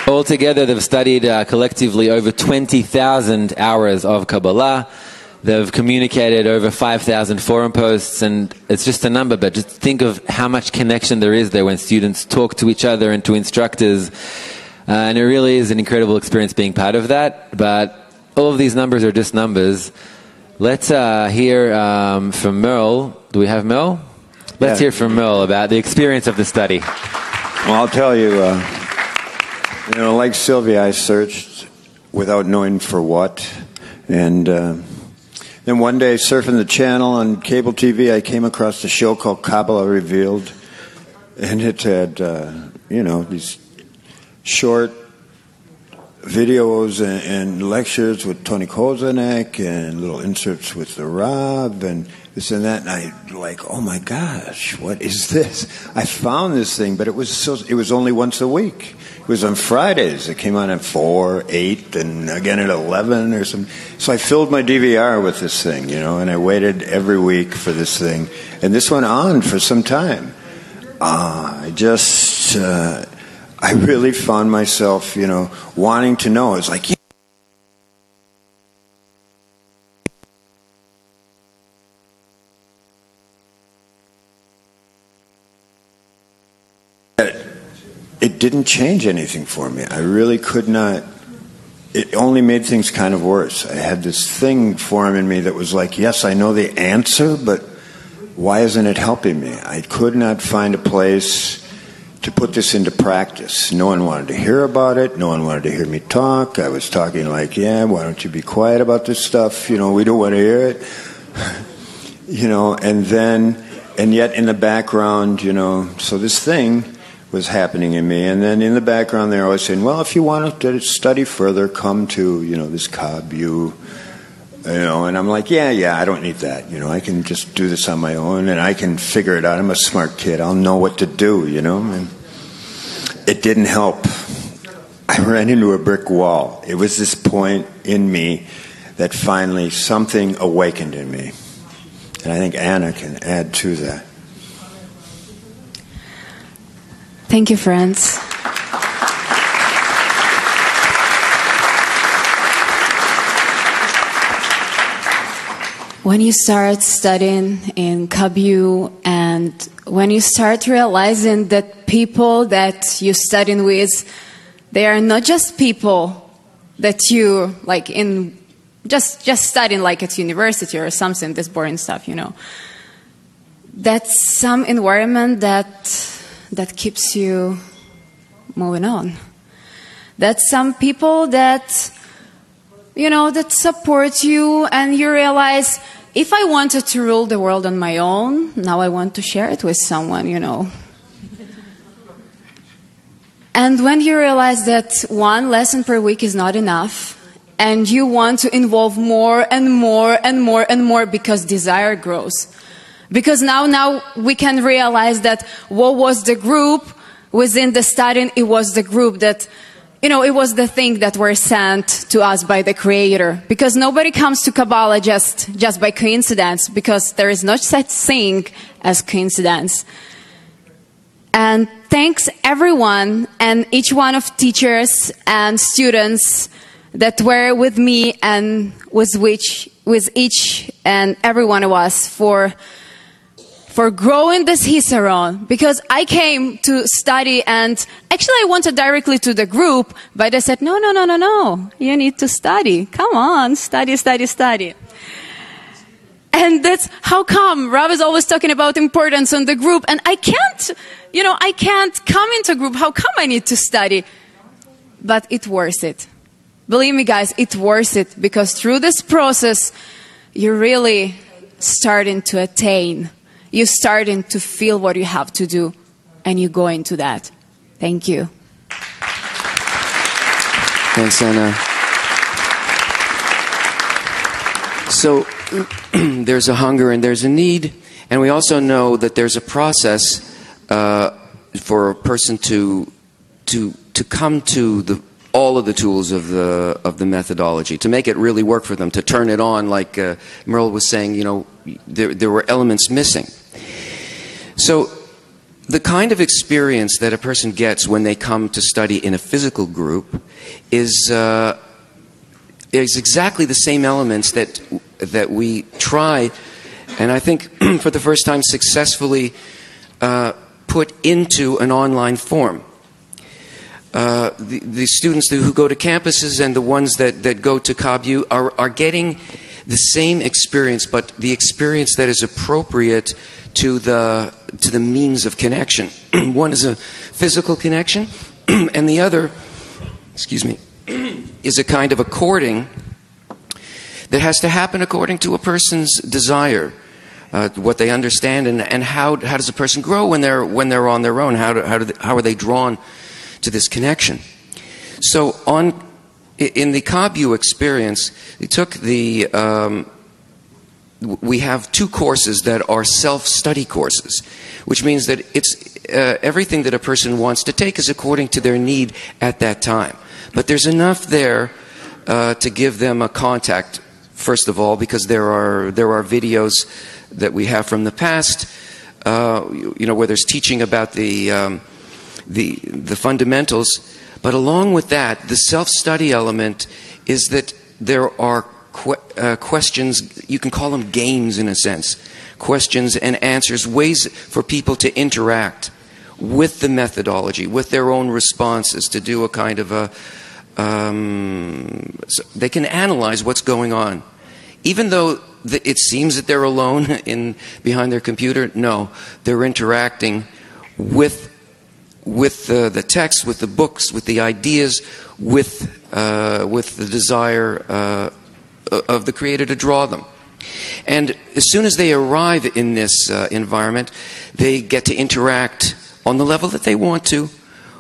Altogether, they've studied collectively over 20,000 hours of Kabbalah. They've communicated over 5,000 forum posts, and it's just a number, but just think of how much connection there is there when students talk to each other and to instructors. And it really is an incredible experience being part of that. But all of these numbers are just numbers. Let's hear from Merle. Do we have Merle? Let's hear from Merle about the experience of the study. Well, I'll tell you, like Sylvia, I searched without knowing for what. And then one day, surfing the channel on cable TV, I came across a show called Kabbalah Revealed. And it had, these short videos and lectures with Tony Kozanek and little inserts with the Rav and this and that. And I oh my gosh, what is this? I found this thing, but it was only once a week. It was on Fridays. It came on at 4, 8, and again at 11 or something. So I filled my DVR with this thing, and I waited every week for this thing. And this went on for some time. I really found myself, wanting to know. It's like, it didn't change anything for me. I really could not it only made things kind of worse. I had this thing form in me that was like, yes, I know the answer, but why isn't it helping me? I could not find a place to put this into practice. No one wanted to hear about it. No one wanted to hear me talk. I was talking like, yeah, why don't you be quiet about this stuff? We don't want to hear it. And yet in the background, so this thing was happening in me. And then in the background they're always saying, well, if you want to study further, come to, this Kabbalah, and I'm like, yeah, I don't need that. I can just do this on my own and I can figure it out. I'm a smart kid. I'll know what to do, and it didn't help. I ran into a brick wall. It was this point in me that finally something awakened in me. And I think Anna can add to that. Thank you, friends. When you start studying in Kabbalah and when you start realizing that people that you're studying with, they are not just people that you just studying like at university or something, this boring stuff, That's some environment that keeps you moving on. That's some people that that support you, and you realize, if I wanted to rule the world on my own, now I want to share it with someone, And when you realize that one lesson per week is not enough, and you want to involve more and more and more and more because desire grows. Because now we can realize that what was the group within the studying, it was the group that it was the thing that were sent to us by the Creator. Because nobody comes to Kabbalah just by coincidence, because there is no such thing as coincidence. And thanks everyone and each one of teachers and students that were with me and with each and every one of us for growing this Hisaron, because I came to study, and actually I wanted directly to the group, but they said, no, you need to study. Come on, study. And that's how come Rav is always talking about importance on the group, and I can't come into group. How come I need to study? But it's worth it. Believe me, guys, it's worth it, because through this process, you're really starting to attain. You're starting to feel what you have to do, and you go into that. Thank you. Thanks, Anna. So there's a hunger and there's a need, and we also know that there's a process for a person to come to all of the tools of the methodology, to make it really work for them, to turn it on, like Merle was saying. There were elements missing. So the kind of experience that a person gets when they come to study in a physical group is exactly the same elements that we try, and I think for the first time successfully put into an online form. The students who go to campuses and the ones that go to Kabbalah are getting the same experience, but the experience that is appropriate to the means of connection. One is a physical connection, and the other, is a kind of according that has to happen according to a person's desire, what they understand, and how does a person grow when they're on their own? How are they drawn to this connection? So in the Kabbalah experience, we have two courses that are self-study courses, which means that it's everything that a person wants to take is according to their need at that time. But there's enough there to give them a contact, first of all, because there are videos that we have from the past, where there's teaching about the fundamentals. But along with that, the self-study element is that there are questions, you can call them games in a sense, questions and answers, ways for people to interact with the methodology, with their own responses, to do a kind of so they can analyze what's going on. Even though it seems that they're alone behind their computer, no, they're interacting with the text, with the books, with the ideas, with the desire of the Creator to draw them. And as soon as they arrive in this environment, they get to interact on the level that they want to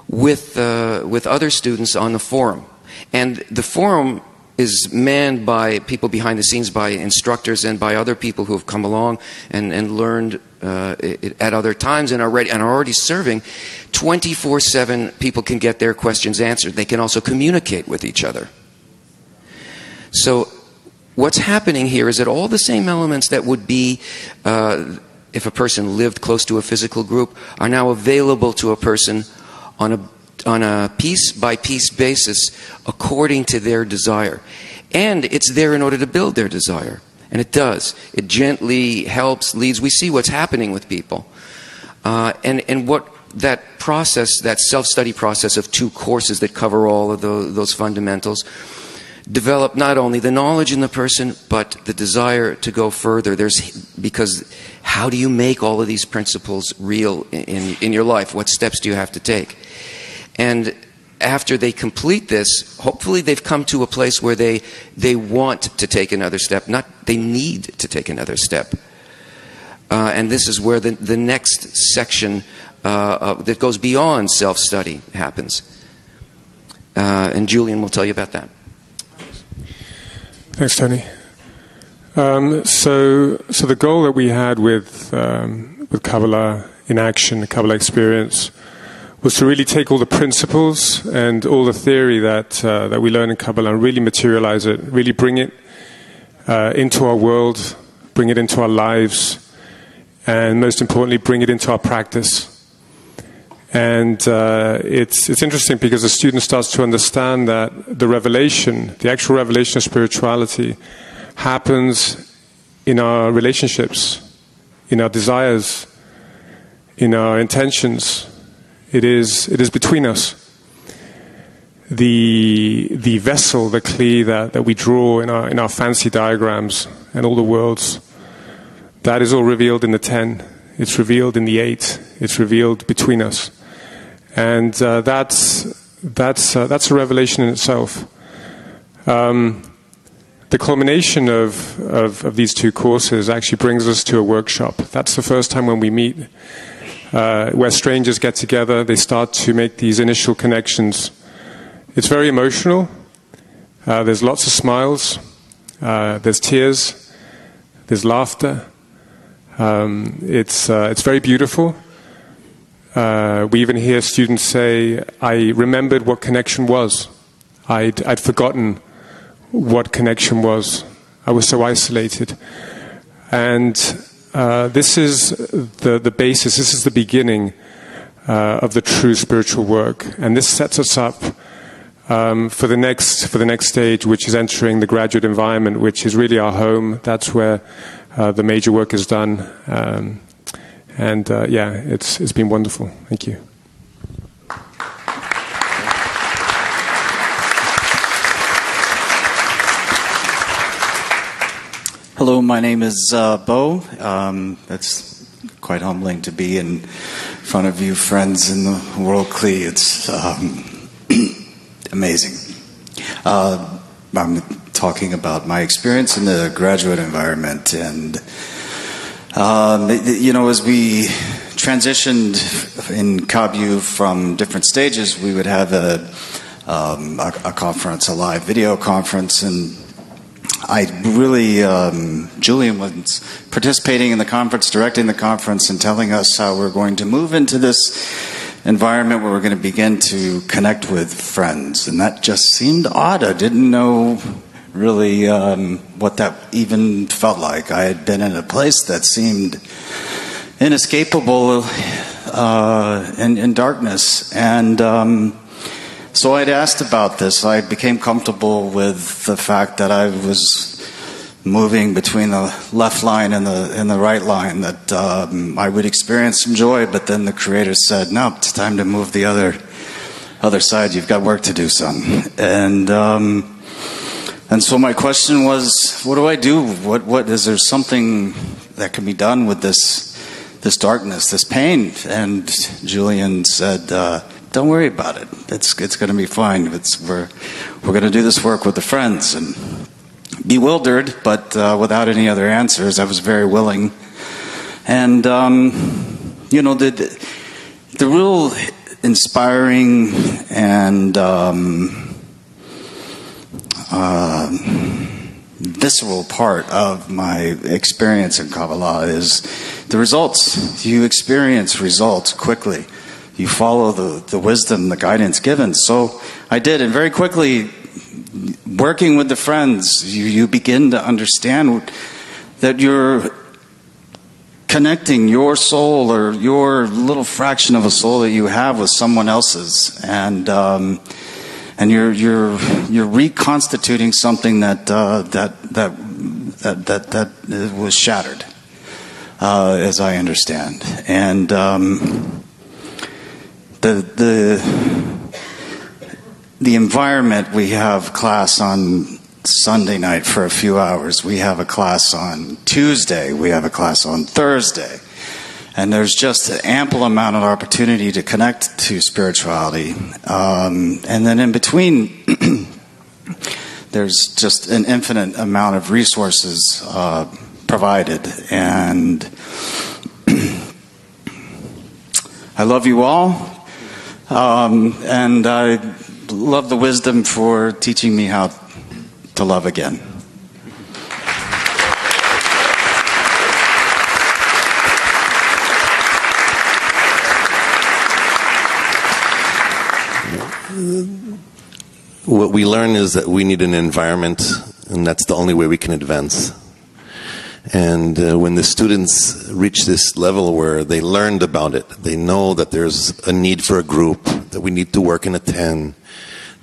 with other students on the forum. And the forum is manned by people behind the scenes, by instructors and by other people who have come along and learned at other times and are already serving. 24/7 people can get their questions answered. They can also communicate with each other. So what's happening here is that all the same elements that would be if a person lived close to a physical group are now available to a person on a piece-by-piece basis according to their desire. And it's there in order to build their desire. And it does. It gently helps, leads. We see what's happening with people. And what that process, that self-study process of 2 courses that cover all of those fundamentals, develop not only the knowledge in the person, but the desire to go further. Because how do you make all of these principles real in your life? What steps do you have to take? And after they complete this, hopefully they've come to a place where they want to take another step, not they need to take another step. And this is where the next section that goes beyond self-study happens. And Julian will tell you about that. Thanks, Tony. So the goal that we had with Kabbalah in action, the Kabbalah experience, was to really take all the principles and all the theory that we learn in Kabbalah and really materialize it, really bring it into our world, bring it into our lives, and most importantly, bring it into our practice. And it's interesting because the student starts to understand that the revelation, the actual revelation of spirituality, happens in our relationships, in our desires, in our intentions. It is between us. The vessel, the clay that we draw in our fancy diagrams and all the worlds, that is all revealed in the 10. It's revealed in the 8. It's revealed between us. And that's a revelation in itself. The culmination of these 2 courses actually brings us to a workshop. That's the first time when we meet, where strangers get together. They start to make these initial connections. It's very emotional. There's lots of smiles. There's tears. There's laughter. It's very beautiful. We even hear students say, I remembered what connection was. I'd forgotten what connection was. I was so isolated. And this is the basis, this is the beginning of the true spiritual work. And this sets us up for the next stage, which is entering the graduate environment, which is really our home. That's where the major work is done. It's been wonderful. Thank you. Hello, my name is Bo. It's quite humbling to be in front of you, friends in the World Kli. It's amazing. I'm talking about my experience in the graduate environment, and as we transitioned in KABU from different stages, we would have a conference, a live video conference, and Julian was participating in the conference, directing the conference, and telling us how we're going to move into this environment where we're going to begin to connect with friends. And that just seemed odd. I didn't know really what that even felt like. I had been in a place that seemed inescapable in darkness. And so I'd asked about this. I became comfortable with the fact that I was moving between the left line and the right line, that I would experience some joy, but then the Creator said, no, it's time to move the other other side, you've got work to do, son. And so my question was, what do I do? What is there something that can be done with this darkness, this pain? And Julian said, don't worry about it. It's going to be fine. We're going to do this work with the friends. And bewildered, but without any other answers, I was very willing. And the real inspiring and visceral part of my experience in Kabbalah is the results. You experience results quickly. You follow the wisdom, the guidance given. So I did, and very quickly, working with the friends, you begin to understand that you're connecting your soul or your little fraction of a soul that you have with someone else's, and you're reconstituting something that was shattered, as I understand. And the environment, we have class on Sunday night for a few hours. We have a class on Tuesday. We have a class on Thursday. And there's just an ample amount of opportunity to connect to spirituality. And then in between, there's just an infinite amount of resources provided. And I love you all. And I love the wisdom for teaching me how to love again. What we learn is that we need an environment, and that's the only way we can advance. And when the students reach this level where they learned about it, they know that there's a need for a group, that we need to work in a 10,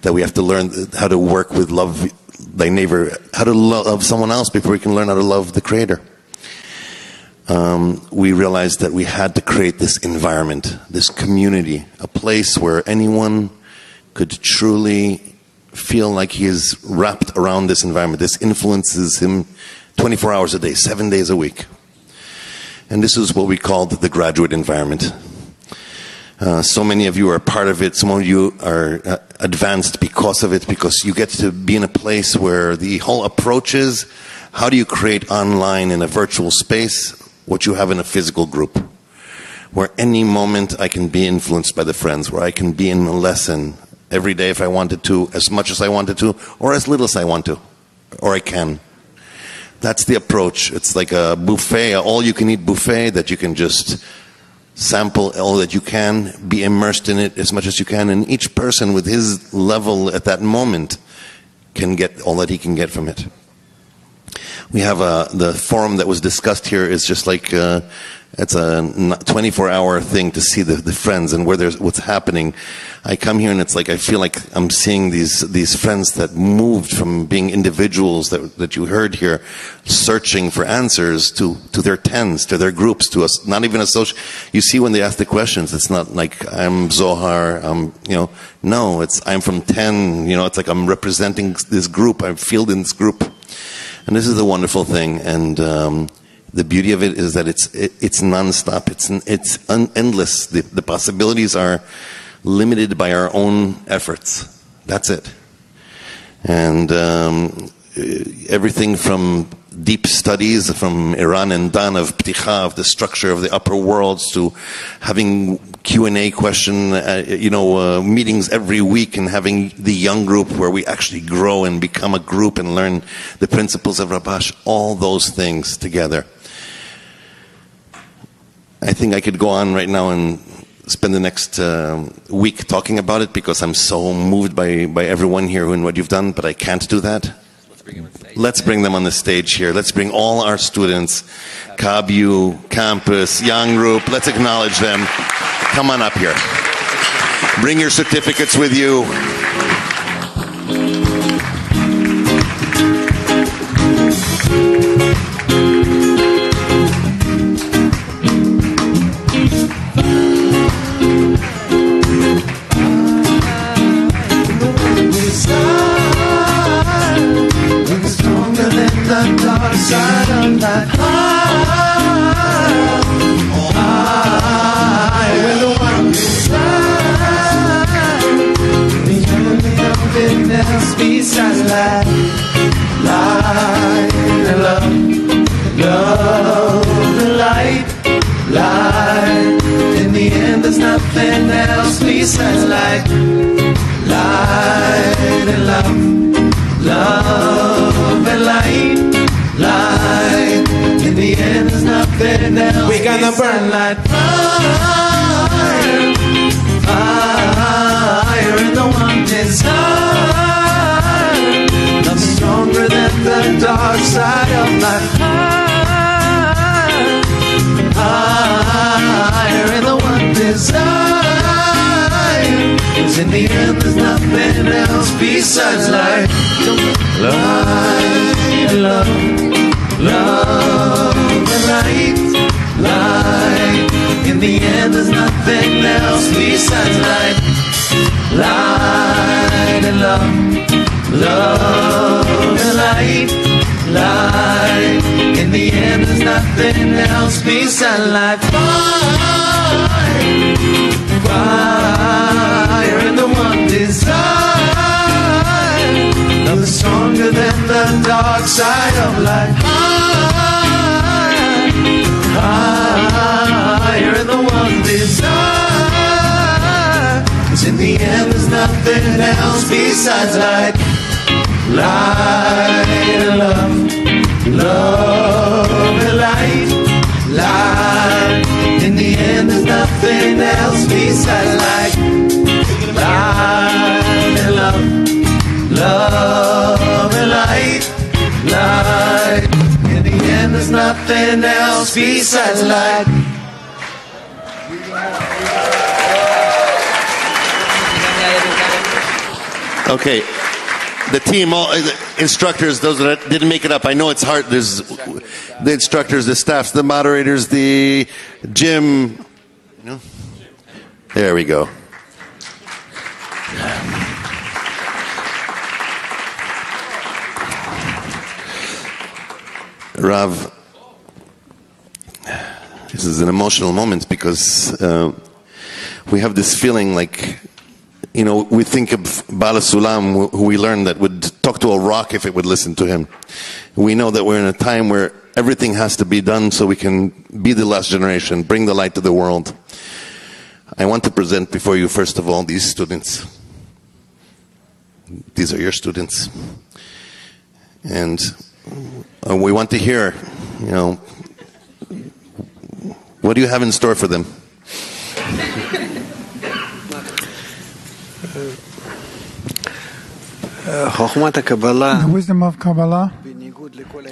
that we have to learn how to work with love thy neighbor, how to love someone else before we can learn how to love the Creator. We realized that we had to create this environment, this community, a place where anyone could truly feel like he is wrapped around this environment. This influences him 24 hours a day, 7 days a week. And this is what we called the graduate environment. So many of you are part of it. Some of you are advanced because of it, because you get to be in a place where the whole approach is, how do you create online in a virtual space what you have in a physical group? Where any moment I can be influenced by the friends, where I can be in a lesson every day if I wanted to, as much as I wanted to, or as little as I want to, or I can. That's the approach. It's like a buffet, an all-you-can-eat buffet that you can just sample all that you can, be immersed in it as much as you can, and each person with his level at that moment can get all that he can get from it. We have the forum that was discussed here is just like it's a 24-hour thing to see the friends and what's happening. I come here and it's like I feel like I'm seeing these friends that moved from being individuals that you heard here, searching for answers to their tens, to their groups, to us. Not even a social. You see when they ask the questions, it's not like I'm Zohar. No, it's I'm from 10. It's like I'm representing this group. I feel in this group. And this is the wonderful thing, and the beauty of it is that it's nonstop. It's endless. The possibilities are limited by our own efforts. That's it. And everything from deep studies from Iran and Dan of Pticha, of the structure of the upper worlds, to having Q&A question, meetings every week, and having the young group where we actually grow and become a group and learn the principles of Rabash, all those things together. I think I could go on right now and spend the next week talking about it because I'm so moved by everyone here and what you've done, but I can't do that. Let's bring them on the stage here. Let's bring all our students, CABU, campus, young group. Let's acknowledge them. Come on up here. Bring your certificates with you. peace and light. Light and love, love and light, light. In the end there's nothing else, peace and light. Light and love, love and light, light. In the end there's nothing else. We're gonna burn like fire, fire in the one desire. Love stronger than the dark side of life. Higher in the one desire. 'Cause in the end there's nothing else besides life. Light and love, love and light, light. In the end there's nothing else besides light. Light and love, love and light, light. In the end there's nothing else besides light. Fire, fire in the one desire. Love is stronger than the dark side of life. Higher, higher in the one desire. 'Cause in the end there's nothing else besides light. Light and love, love and light, light. In the end there's nothing else besides light. Light and love, love and light, light. In the end there's nothing else besides light. Okay. The team, all the instructors, those that didn't make it up, I know it's hard. There's the instructors, the staffs, the moderators, the gym. There we go. Rav, this is an emotional moment because we have this feeling like, you know, we think of Bala Sulam, who we learned that would talk to a rock if it would listen to him. We know that we're in a time where everything has to be done so we can be the last generation, bring the light to the world. I want to present before you, first of all, these students. These are your students. And we want to hear, you know, what do you have in store for them? The wisdom of Kabbalah,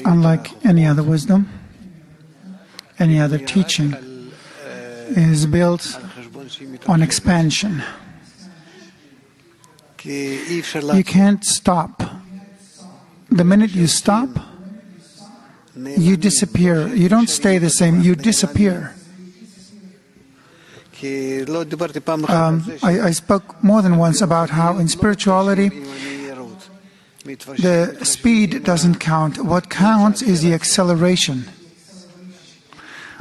unlike any other wisdom, any other teaching, is built on expansion. You can't stop. The minute you stop, you disappear. You don't stay the same, you disappear. I spoke more than once about how in spirituality, the speed doesn't count. What counts is the acceleration.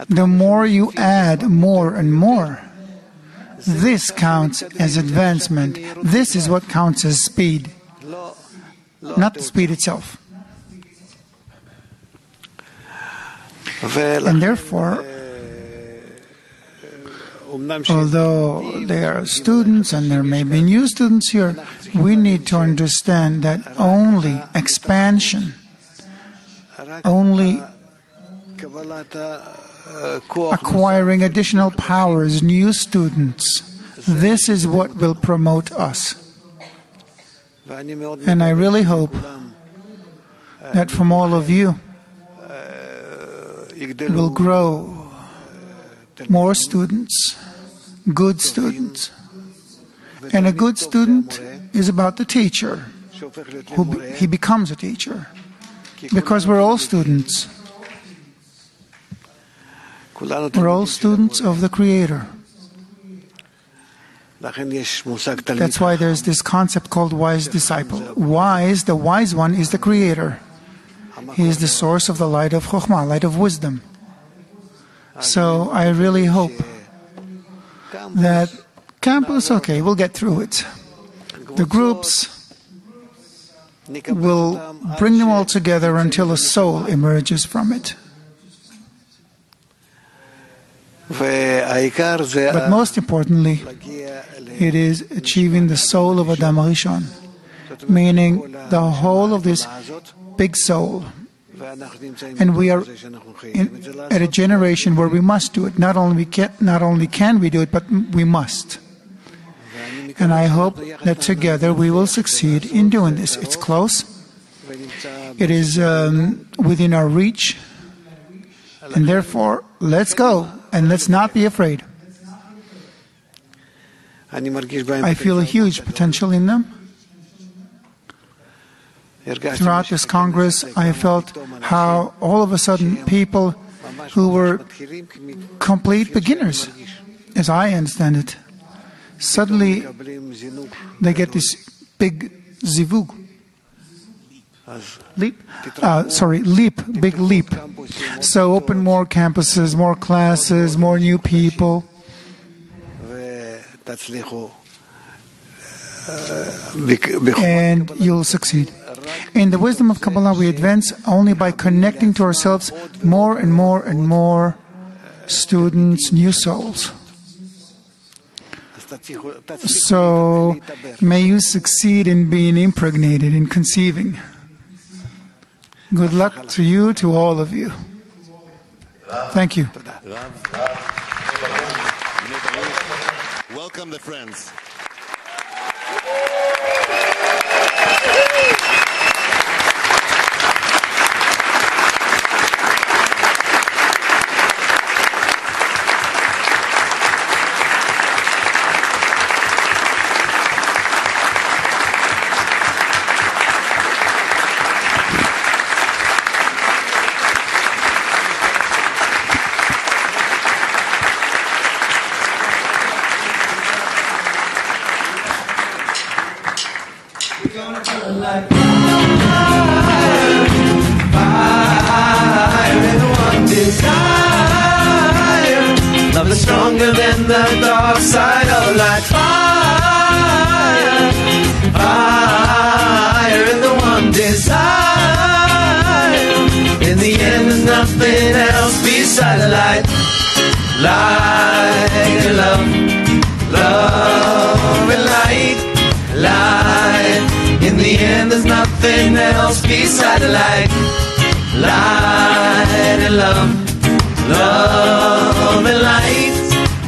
The more you add more and more, this counts as advancement. This is what counts as speed, not the speed itself. And therefore, although there are students and there may be new students here, we need to understand that only expansion, only acquiring additional powers, new students, this is what will promote us. And I really hope that from all of you will grow more students, good students. And a good student is about the teacher. He becomes a teacher. Because we're all students. We're all students of the Creator. That's why there's this concept called wise disciple. Wise, the wise one, is the Creator. He is the source of the light of Chokhmah, light of wisdom. So I really hope that campus, okay, we'll get through it. The groups, will bring them all together until a soul emerges from it. But most importantly, it is achieving the soul of Adam Rishon, meaning the whole of this big soul. And we are at a generation where we must do it. Not only can we do it, but we must. And I hope that together we will succeed in doing this. It's close. It is within our reach. And therefore, let's go and let's not be afraid. I feel a huge potential in them. Throughout this Congress, I felt how all of a sudden people who were complete beginners, as I understand it, suddenly they get this big zivug. Leap, big leap. So open more campuses, more classes, more new people. And you'll succeed. In the wisdom of Kabbalah, we advance only by connecting to ourselves more and more and more students, new souls. So may you succeed in being impregnated, in conceiving. Good luck to you, to all of you. Thank you. Welcome the friends. Love is stronger than the dark side of light. Fire, fire in the one desire. In the end, there's nothing else besides light. Light and love, love and light, light. In the end, there's nothing else besides light. Light and love, love and light,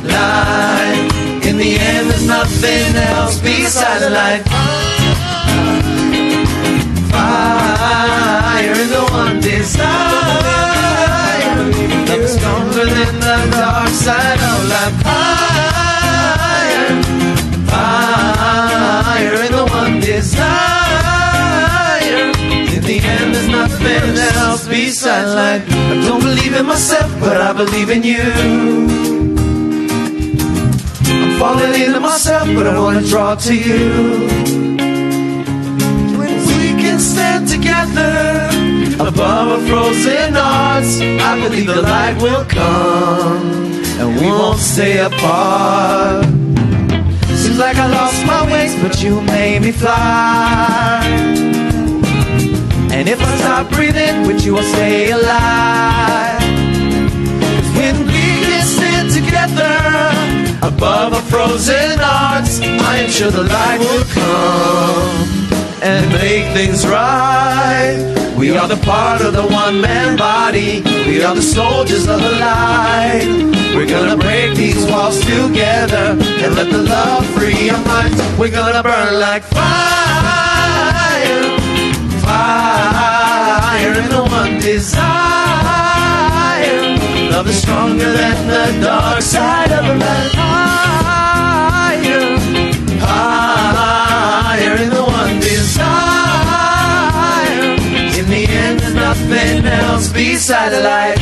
light. In the end, there's nothing else besides light. Fire in the one desire. Love is stronger than the dark side of life. Fire, fire in the one desire. In the end, there's nothing else besides light. I don't believe in myself, but I believe in you. I'm falling into myself, but I want to draw to you. When we can stand together above our frozen hearts, I believe the light will come and we won't stay apart. Seems like I lost my wings, but you made me fly. And if I stop breathing, with you I'll stay alive. When we can stand together above our frozen hearts, I am sure the light will come and make things right. We are the part of the one-man body. We are the soldiers of the light. We're gonna break these walls together and let the love free our minds. We're gonna burn like fire, fire in the one desire. Love is stronger than the dark side of the light. Higher, higher in the one desire. In the end, there's nothing else besides light.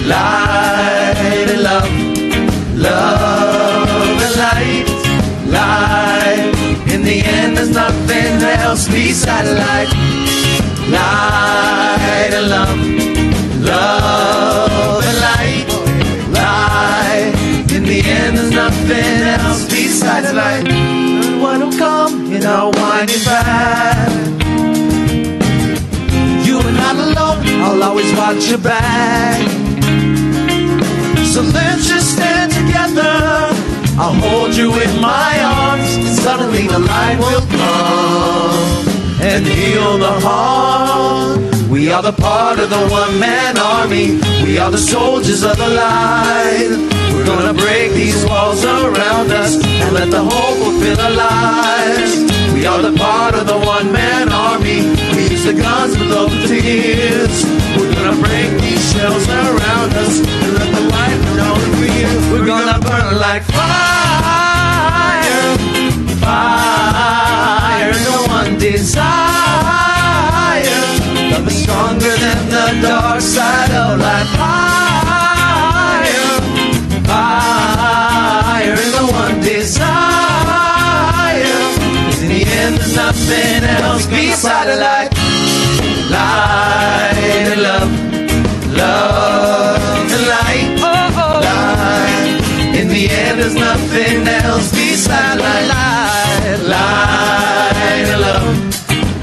Light and love, love and light, light. In the end, there's nothing else besides light. Light and love, love and light, light. In the end, there's nothing else besides light. What will come in our winding path? I'll always watch your back. So let's just stand together. I'll hold you in my arms, and suddenly the light will come and heal the heart. We are the part of the one-man army. We are the soldiers of the light. We're gonna break these walls around us and let the hope fulfill our lives. We are the part of the one-man army. We use the guns below the tears. We're gonna break these shells around us and let the light burn real. We're gonna burn like fire, fire. No one desire. Love is stronger than the dark side of life. Fire, fire. No one desire. 'Cause in the end there's nothing else beside a light. Light and love, love and light, light. In the end there's nothing else beside light. Light and love,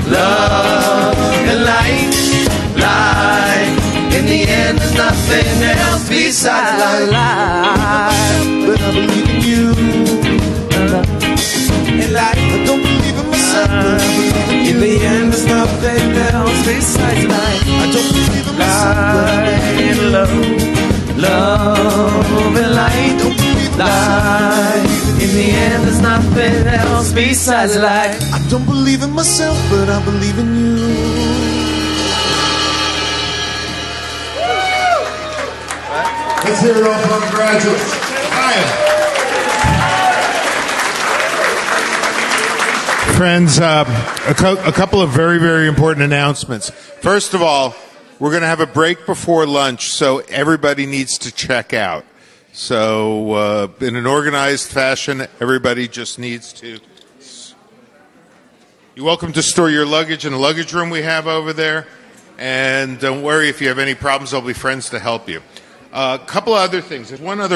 love and light, light. In the end there's nothing else besides light. But I believe in you. And light, I don't believe in myself. In the end there's nothing else besides light. I don't believe in myself. Light and love, love and light, light. In the end there's nothing else besides light. I don't believe in myself, but I believe in you. Let's hear it all from graduates. Ryan. Friends, a couple of very, very important announcements. First of all, we're going to have a break before lunch, so everybody needs to check out. So in an organized fashion, everybody just needs to... You're welcome to store your luggage in the luggage room we have over there. And don't worry, if you have any problems, there'll be friends to help you. A couple of other things. There's one other